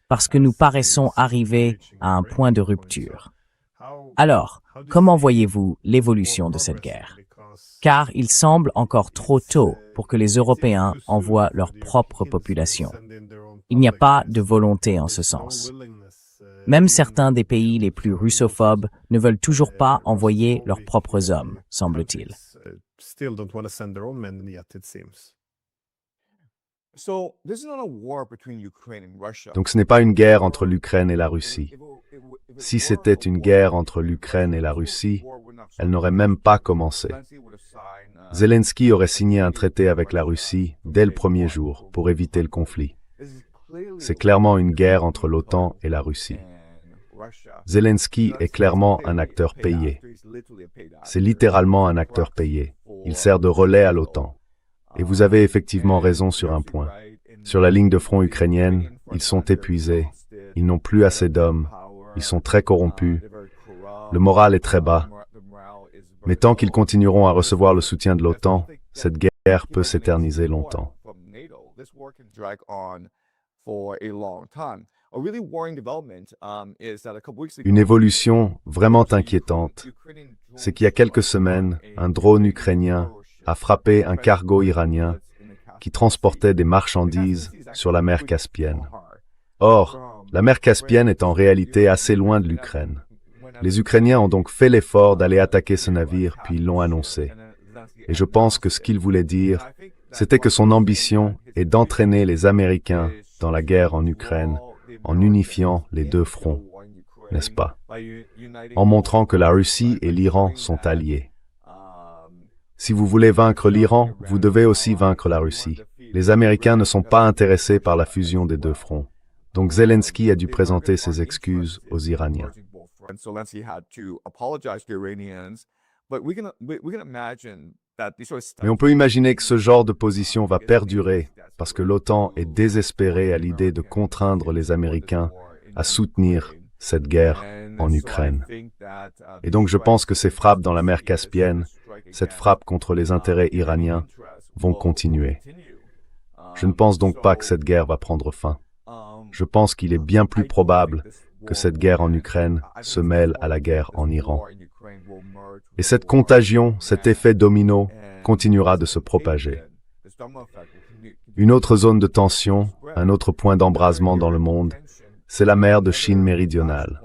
parce que nous paraissons arriver à un point de rupture. Alors, comment voyez-vous l'évolution de cette guerre? Car il semble encore trop tôt pour que les Européens envoient leur propre population. Il n'y a pas de volonté en ce sens. Même certains des pays les plus russophobes ne veulent toujours pas envoyer leurs propres hommes, semble-t-il. Donc ce n'est pas une guerre entre l'Ukraine et la Russie. Si c'était une guerre entre l'Ukraine et la Russie, elle n'aurait même pas commencé. Zelensky aurait signé un traité avec la Russie dès le premier jour pour éviter le conflit. C'est clairement une guerre entre l'OTAN et la Russie. Zelensky est clairement un acteur payé. C'est littéralement un acteur payé. Il sert de relais à l'OTAN. Et vous avez effectivement raison sur un point. Sur la ligne de front ukrainienne, ils sont épuisés. Ils n'ont plus assez d'hommes. Ils sont très corrompus. Le moral est très bas. Mais tant qu'ils continueront à recevoir le soutien de l'OTAN, cette guerre peut s'éterniser longtemps. Une évolution vraiment inquiétante, c'est qu'il y a quelques semaines, un drone ukrainien a frappé un cargo iranien qui transportait des marchandises sur la mer Caspienne. Or, la mer Caspienne est en réalité assez loin de l'Ukraine. Les Ukrainiens ont donc fait l'effort d'aller attaquer ce navire, puis ils l'ont annoncé. Et je pense que ce qu'il voulait dire, c'était que son ambition est d'entraîner les Américains dans la guerre en Ukraine, en unifiant les deux fronts, n'est-ce pas? En montrant que la Russie et l'Iran sont alliés. Si vous voulez vaincre l'Iran, vous devez aussi vaincre la Russie. Les Américains ne sont pas intéressés par la fusion des deux fronts. Donc Zelensky a dû présenter ses excuses aux Iraniens. Mais on peut imaginer que ce genre de position va perdurer parce que l'OTAN est désespérée à l'idée de contraindre les Américains à soutenir cette guerre en Ukraine. Et donc je pense que ces frappes dans la mer Caspienne, cette frappe contre les intérêts iraniens, vont continuer. Je ne pense donc pas que cette guerre va prendre fin. Je pense qu'il est bien plus probable que cette guerre en Ukraine se mêle à la guerre en Iran. Et cette contagion, cet effet domino, continuera de se propager. Une autre zone de tension, un autre point d'embrasement dans le monde, c'est la mer de Chine méridionale.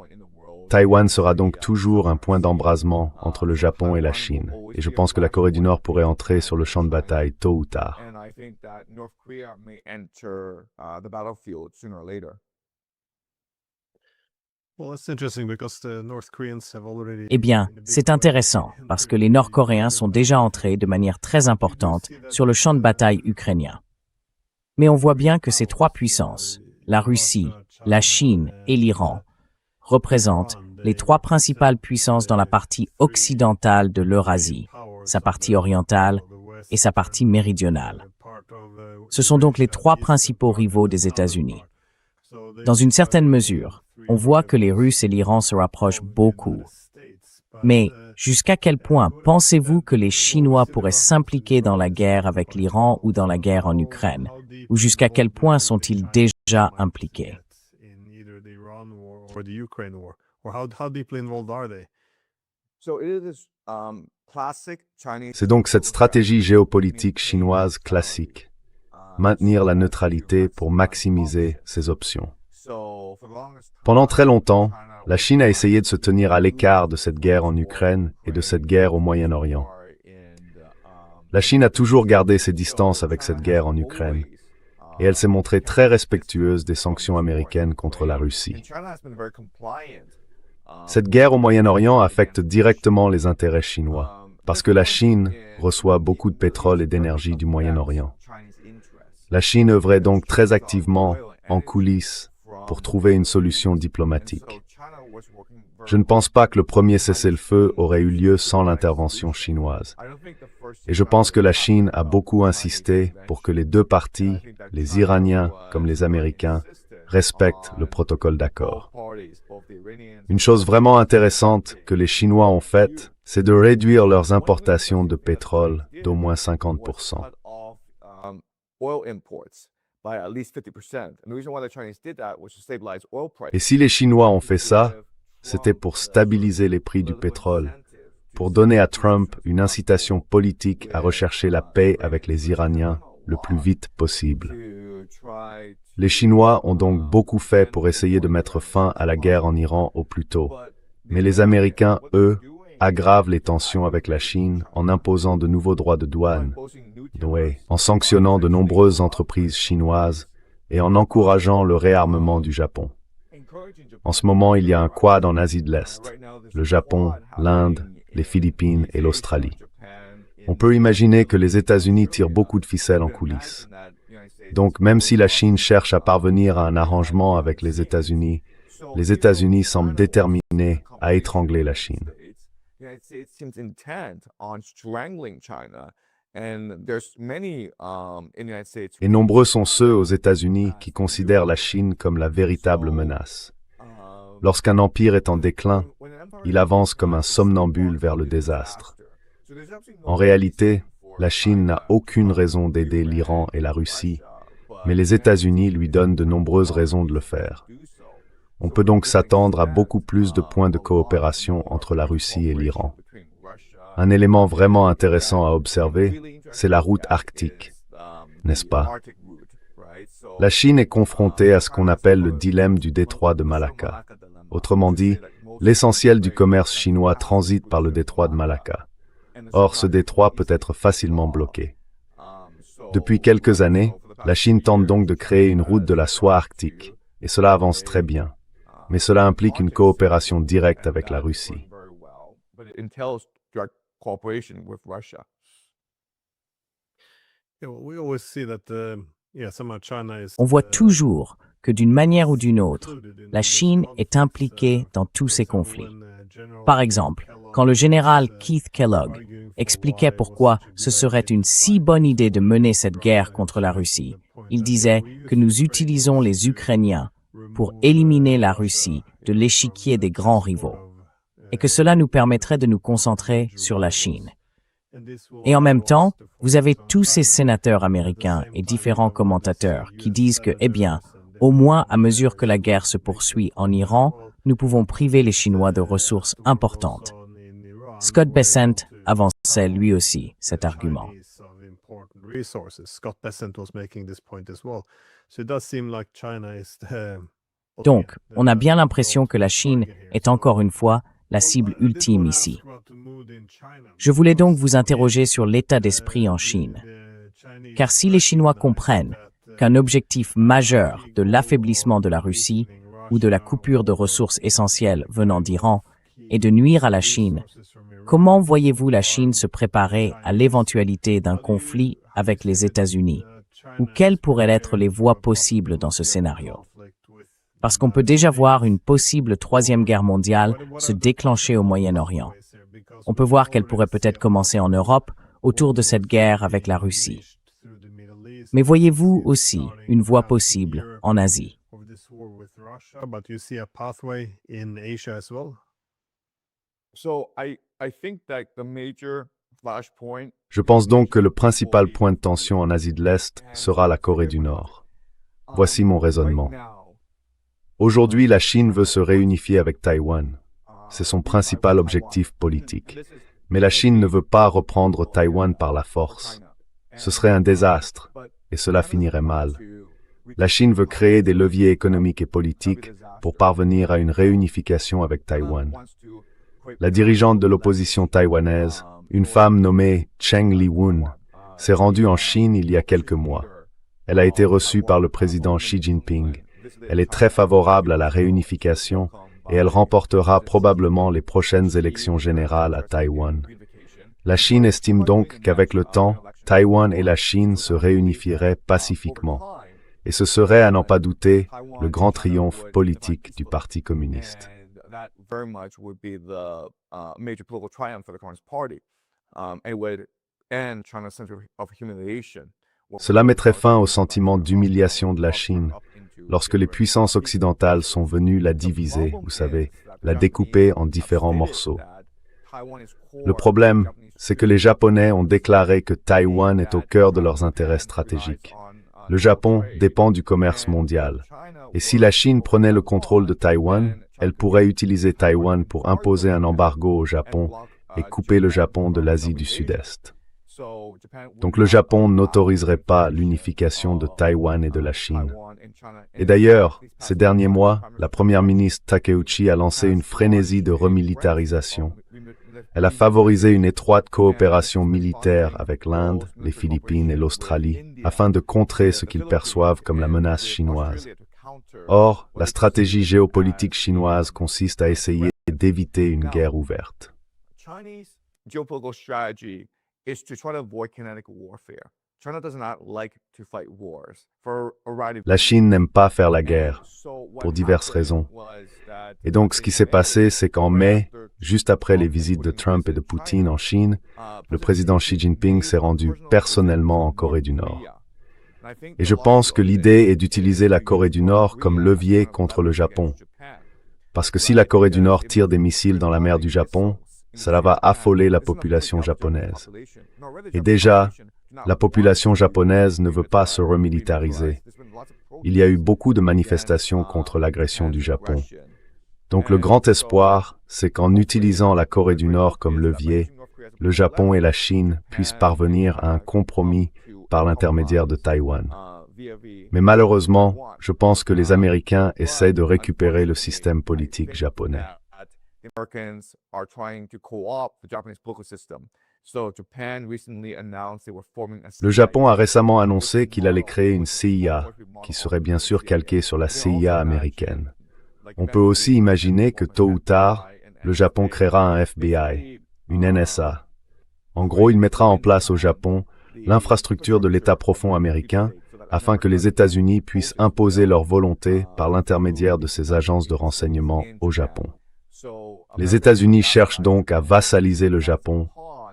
Taïwan sera donc toujours un point d'embrasement entre le Japon et la Chine. Et je pense que la Corée du Nord pourrait entrer sur le champ de bataille tôt ou tard. Eh bien, c'est intéressant parce que les Nord-Coréens sont déjà entrés de manière très importante sur le champ de bataille ukrainien. Mais on voit bien que ces trois puissances, la Russie, la Chine et l'Iran, représentent les trois principales puissances dans la partie occidentale de l'Eurasie, sa partie orientale et sa partie méridionale. Ce sont donc les trois principaux rivaux des États-Unis. Dans une certaine mesure, on voit que les Russes et l'Iran se rapprochent beaucoup. Mais jusqu'à quel point pensez-vous que les Chinois pourraient s'impliquer dans la guerre avec l'Iran ou dans la guerre en Ukraine? Ou jusqu'à quel point sont-ils déjà impliqués? C'est donc cette stratégie géopolitique chinoise classique, maintenir la neutralité pour maximiser ses options. Pendant très longtemps, la Chine a essayé de se tenir à l'écart de cette guerre en Ukraine et de cette guerre au Moyen-Orient. La Chine a toujours gardé ses distances avec cette guerre en Ukraine, et elle s'est montrée très respectueuse des sanctions américaines contre la Russie. Cette guerre au Moyen-Orient affecte directement les intérêts chinois, parce que la Chine reçoit beaucoup de pétrole et d'énergie du Moyen-Orient. La Chine œuvrait donc très activement, en coulisses, pour trouver une solution diplomatique. Je ne pense pas que le premier cessez-le-feu aurait eu lieu sans l'intervention chinoise. Et je pense que la Chine a beaucoup insisté pour que les deux parties, les Iraniens comme les Américains, respectent le protocole d'accord. Une chose vraiment intéressante que les Chinois ont faite, c'est de réduire leurs importations de pétrole d'au moins 50%. Et si les Chinois ont fait ça, c'était pour stabiliser les prix du pétrole, pour donner à Trump une incitation politique à rechercher la paix avec les Iraniens le plus vite possible. Les Chinois ont donc beaucoup fait pour essayer de mettre fin à la guerre en Iran au plus tôt. Mais les Américains, eux, aggravent les tensions avec la Chine en imposant de nouveaux droits de douane, en sanctionnant de nombreuses entreprises chinoises et en encourageant le réarmement du Japon. En ce moment, il y a un quad en Asie de l'Est, le Japon, l'Inde, les Philippines et l'Australie. On peut imaginer que les États-Unis tirent beaucoup de ficelles en coulisses. Donc, même si la Chine cherche à parvenir à un arrangement avec les États-Unis semblent déterminés à étrangler la Chine. Et nombreux sont ceux aux États-Unis qui considèrent la Chine comme la véritable menace. Lorsqu'un empire est en déclin, il avance comme un somnambule vers le désastre. En réalité, la Chine n'a aucune raison d'aider l'Iran et la Russie, mais les États-Unis lui donnent de nombreuses raisons de le faire. On peut donc s'attendre à beaucoup plus de points de coopération entre la Russie et l'Iran. Un élément vraiment intéressant à observer, c'est la route arctique, n'est-ce pas? La Chine est confrontée à ce qu'on appelle le dilemme du détroit de Malacca. Autrement dit, l'essentiel du commerce chinois transite par le détroit de Malacca. Or, ce détroit peut être facilement bloqué. Depuis quelques années, la Chine tente donc de créer une route de la soie arctique, et cela avance très bien. Mais cela implique une coopération directe avec la Russie. On voit toujours que d'une manière ou d'une autre, la Chine est impliquée dans tous ces conflits. Par exemple, quand le général Keith Kellogg expliquait pourquoi ce serait une si bonne idée de mener cette guerre contre la Russie, il disait que nous utilisons les Ukrainiens pour éliminer la Russie de l'échiquier des grands rivaux, et que cela nous permettrait de nous concentrer sur la Chine. Et en même temps, vous avez tous ces sénateurs américains et différents commentateurs qui disent que, au moins à mesure que la guerre se poursuit en Iran, nous pouvons priver les Chinois de ressources importantes. Scott Bessent avançait lui aussi cet argument. Donc, on a bien l'impression que la Chine est encore une fois la cible ultime ici. Je voulais donc vous interroger sur l'état d'esprit en Chine. Car si les Chinois comprennent qu'un objectif majeur de l'affaiblissement de la Russie ou de la coupure de ressources essentielles venant d'Iran est de nuire à la Chine, comment voyez-vous la Chine se préparer à l'éventualité d'un conflit avec les États-Unis? Ou quelles pourraient être les voies possibles dans ce scénario? Parce qu'on peut déjà voir une possible troisième guerre mondiale se déclencher au Moyen-Orient. On peut voir qu'elle pourrait peut-être commencer en Europe autour de cette guerre avec la Russie. Mais voyez-vous aussi une voie possible en Asie? Je pense donc que le principal point de tension en Asie de l'Est sera la Corée du Nord. Voici mon raisonnement. Aujourd'hui, la Chine veut se réunifier avec Taïwan. C'est son principal objectif politique. Mais la Chine ne veut pas reprendre Taïwan par la force. Ce serait un désastre, et cela finirait mal. La Chine veut créer des leviers économiques et politiques pour parvenir à une réunification avec Taïwan. La dirigeante de l'opposition taïwanaise, une femme nommée Cheng Li-woon, s'est rendue en Chine il y a quelques mois. Elle a été reçue par le président Xi Jinping. Elle est très favorable à la réunification et elle remportera probablement les prochaines élections générales à Taïwan. La Chine estime donc qu'avec le temps, Taïwan et la Chine se réunifieraient pacifiquement. Et ce serait, à n'en pas douter, le grand triomphe politique du Parti communiste. Cela mettrait fin au sentiment d'humiliation de la Chine, lorsque les puissances occidentales sont venues la diviser, vous savez, la découper en différents morceaux. Le problème, c'est que les Japonais ont déclaré que Taïwan est au cœur de leurs intérêts stratégiques. Le Japon dépend du commerce mondial. Et si la Chine prenait le contrôle de Taïwan, elle pourrait utiliser Taïwan pour imposer un embargo au Japon et couper le Japon de l'Asie du Sud-Est. Donc le Japon n'autoriserait pas l'unification de Taïwan et de la Chine. Et d'ailleurs, ces derniers mois, la première ministre Takeuchi a lancé une frénésie de remilitarisation. Elle a favorisé une étroite coopération militaire avec l'Inde, les Philippines et l'Australie, afin de contrer ce qu'ils perçoivent comme la menace chinoise. Or, la stratégie géopolitique chinoise consiste à essayer d'éviter une guerre ouverte. La Chine n'aime pas faire la guerre, pour diverses raisons. Et donc, ce qui s'est passé, c'est qu'en mai, juste après les visites de Trump et de Poutine en Chine, le président Xi Jinping s'est rendu personnellement en Corée du Nord. Et je pense que l'idée est d'utiliser la Corée du Nord comme levier contre le Japon. Parce que si la Corée du Nord tire des missiles dans la mer du Japon, cela va affoler la population japonaise. Et déjà, la population japonaise ne veut pas se remilitariser. Il y a eu beaucoup de manifestations contre l'agression du Japon. Donc le grand espoir, c'est qu'en utilisant la Corée du Nord comme levier, le Japon et la Chine puissent parvenir à un compromis par l'intermédiaire de Taïwan. Mais malheureusement, je pense que les Américains essaient de récupérer le système politique japonais. Le Japon a récemment annoncé qu'il allait créer une CIA, qui serait bien sûr calquée sur la CIA américaine. On peut aussi imaginer que tôt ou tard, le Japon créera un FBI, une NSA. En gros, il mettra en place au Japon l'infrastructure de l'État profond américain afin que les États-Unis puissent imposer leur volonté par l'intermédiaire de ces agences de renseignement au Japon. Les États-Unis cherchent donc à vassaliser le Japon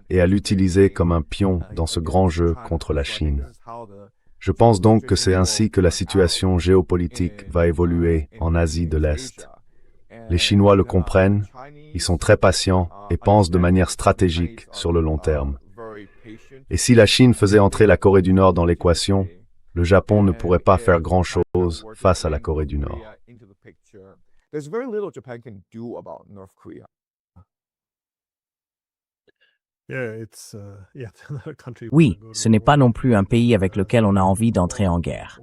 et à l'utiliser comme un pion dans ce grand jeu contre la Chine. Je pense donc que c'est ainsi que la situation géopolitique va évoluer en Asie de l'Est. Les Chinois le comprennent, ils sont très patients et pensent de manière stratégique sur le long terme. Et si la Chine faisait entrer la Corée du Nord dans l'équation, le Japon ne pourrait pas faire grand-chose face à la Corée du Nord. Oui, ce n'est pas non plus un pays avec lequel on a envie d'entrer en guerre.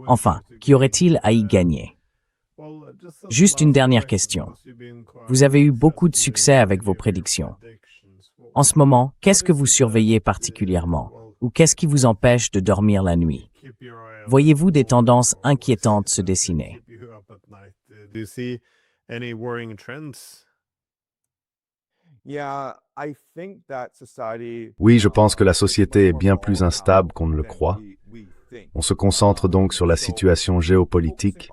Enfin, qu'y aurait-il à y gagner? Juste une dernière question. Vous avez eu beaucoup de succès avec vos prédictions. En ce moment, qu'est-ce que vous surveillez particulièrement? Ou qu'est-ce qui vous empêche de dormir la nuit? Voyez-vous des tendances inquiétantes se dessiner? Oui, je pense que la société est bien plus instable qu'on ne le croit. On se concentre donc sur la situation géopolitique,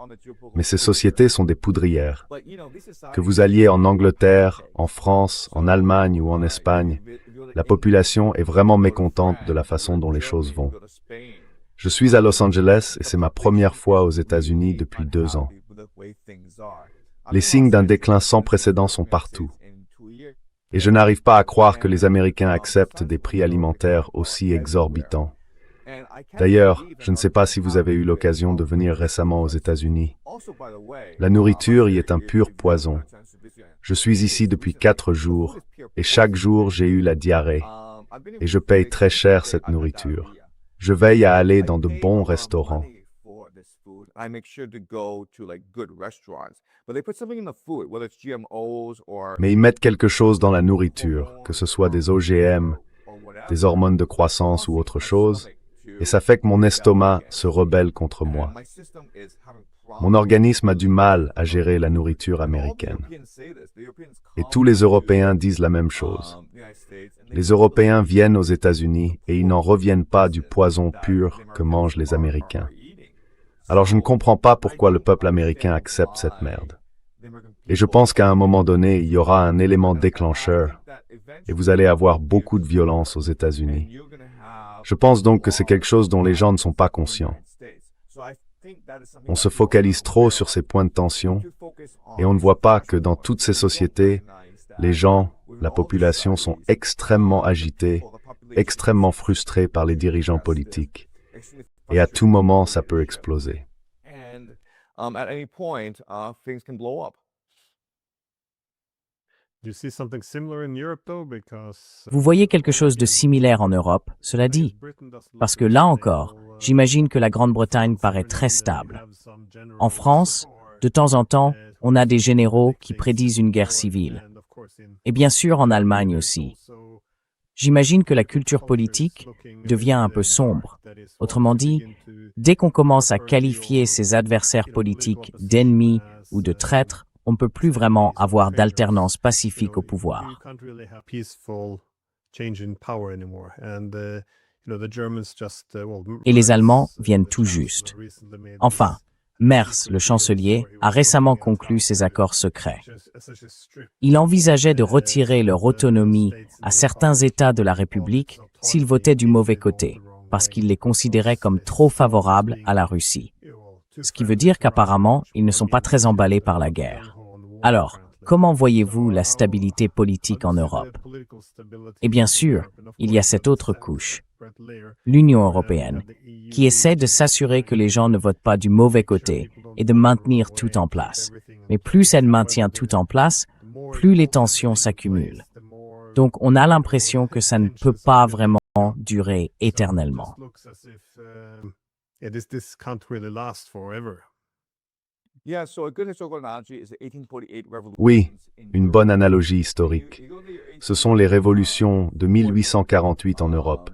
mais ces sociétés sont des poudrières. Que vous alliez en Angleterre, en France, en Allemagne ou en Espagne, la population est vraiment mécontente de la façon dont les choses vont. Je suis à Los Angeles et c'est ma première fois aux États-Unis depuis 2 ans. Les signes d'un déclin sans précédent sont partout. Et je n'arrive pas à croire que les Américains acceptent des prix alimentaires aussi exorbitants. D'ailleurs, je ne sais pas si vous avez eu l'occasion de venir récemment aux États-Unis. La nourriture y est un pur poison. Je suis ici depuis 4 jours, et chaque jour j'ai eu la diarrhée. Et je paye très cher cette nourriture. Je veille à aller dans de bons restaurants. Mais ils mettent quelque chose dans la nourriture, que ce soit des OGM, des hormones de croissance ou autre chose, et ça fait que mon estomac se rebelle contre moi. Mon organisme a du mal à gérer la nourriture américaine. Et tous les Européens disent la même chose. Les Européens viennent aux États-Unis et ils n'en reviennent pas du poison pur que mangent les Américains. Alors je ne comprends pas pourquoi le peuple américain accepte cette merde. Et je pense qu'à un moment donné, il y aura un élément déclencheur et vous allez avoir beaucoup de violence aux États-Unis. Je pense donc que c'est quelque chose dont les gens ne sont pas conscients. On se focalise trop sur ces points de tension et on ne voit pas que dans toutes ces sociétés, les gens, la population sont extrêmement agités, extrêmement frustrés par les dirigeants politiques. Et à tout moment, ça peut exploser. Vous voyez quelque chose de similaire en Europe, cela dit? Parce que là encore, j'imagine que la Grande-Bretagne paraît très stable. En France, de temps en temps, on a des généraux qui prédisent une guerre civile. Et bien sûr en Allemagne aussi. J'imagine que la culture politique devient un peu sombre. Autrement dit, dès qu'on commence à qualifier ses adversaires politiques d'ennemis ou de traîtres, on ne peut plus vraiment avoir d'alternance pacifique au pouvoir. Et les Allemands viennent tout juste. Enfin, Merz, le chancelier, a récemment conclu ces accords secrets. Il envisageait de retirer leur autonomie à certains États de la République s'ils votaient du mauvais côté, parce qu'il les considérait comme trop favorables à la Russie. Ce qui veut dire qu'apparemment, ils ne sont pas très emballés par la guerre. Alors, comment voyez-vous la stabilité politique en Europe? Et bien sûr, il y a cette autre couche, l'Union européenne, qui essaie de s'assurer que les gens ne votent pas du mauvais côté et de maintenir tout en place. Mais plus elle maintient tout en place, plus les tensions s'accumulent. Donc on a l'impression que ça ne peut pas vraiment durer éternellement. Oui, une bonne analogie historique. Ce sont les révolutions de 1848 en Europe.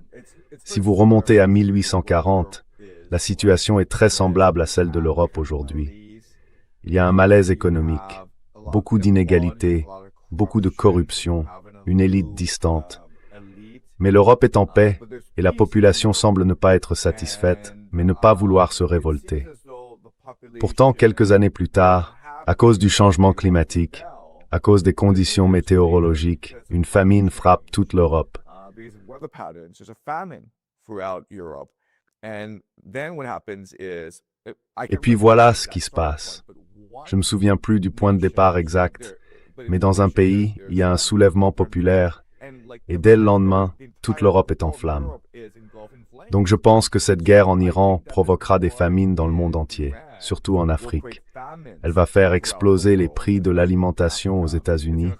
Si vous remontez à 1840, la situation est très semblable à celle de l'Europe aujourd'hui. Il y a un malaise économique, beaucoup d'inégalités, beaucoup de corruption, une élite distante. Mais l'Europe est en paix et la population semble ne pas être satisfaite, mais ne pas vouloir se révolter. Pourtant, quelques années plus tard, à cause du changement climatique, à cause des conditions météorologiques, une famine frappe toute l'Europe. Et puis voilà ce qui se passe. Je ne me souviens plus du point de départ exact, mais dans un pays, il y a un soulèvement populaire, et dès le lendemain, toute l'Europe est en flammes. Donc je pense que cette guerre en Iran provoquera des famines dans le monde entier, surtout en Afrique. Elle va faire exploser les prix de l'alimentation aux États-Unis,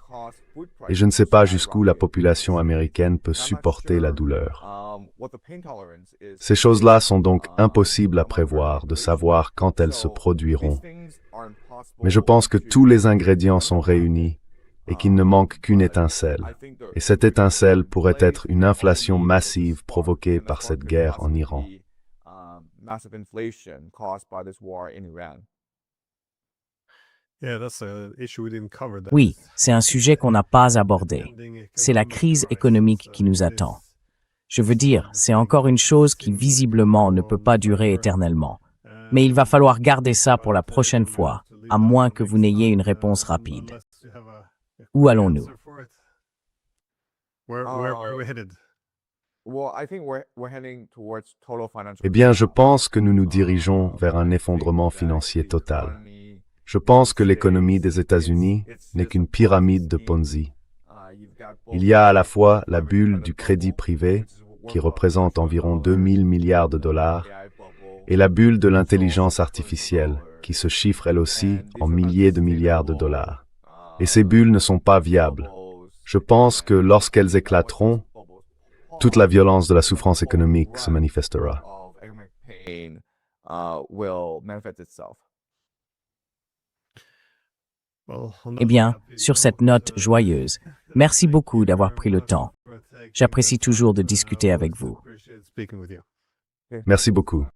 et je ne sais pas jusqu'où la population américaine peut supporter la douleur. Ces choses-là sont donc impossibles à prévoir, de savoir quand elles se produiront. Mais je pense que tous les ingrédients sont réunis et qu'il ne manque qu'une étincelle. Et cette étincelle pourrait être une inflation massive provoquée par cette guerre en Iran. Oui, c'est un sujet qu'on n'a pas abordé. C'est la crise économique qui nous attend. Je veux dire, c'est encore une chose qui visiblement ne peut pas durer éternellement. Mais il va falloir garder ça pour la prochaine fois, à moins que vous n'ayez une réponse rapide. Où allons-nous? Eh bien, je pense que nous nous dirigeons vers un effondrement financier total. Je pense que l'économie des États-Unis n'est qu'une pyramide de Ponzi. Il y a à la fois la bulle du crédit privé, qui représente environ 2000 milliards de dollars, et la bulle de l'intelligence artificielle, qui se chiffre elle aussi en milliers de milliards de dollars. Et ces bulles ne sont pas viables. Je pense que lorsqu'elles éclateront, toute la violence de la souffrance économique se manifestera. Eh bien, sur cette note joyeuse, merci beaucoup d'avoir pris le temps. J'apprécie toujours de discuter avec vous. Merci beaucoup.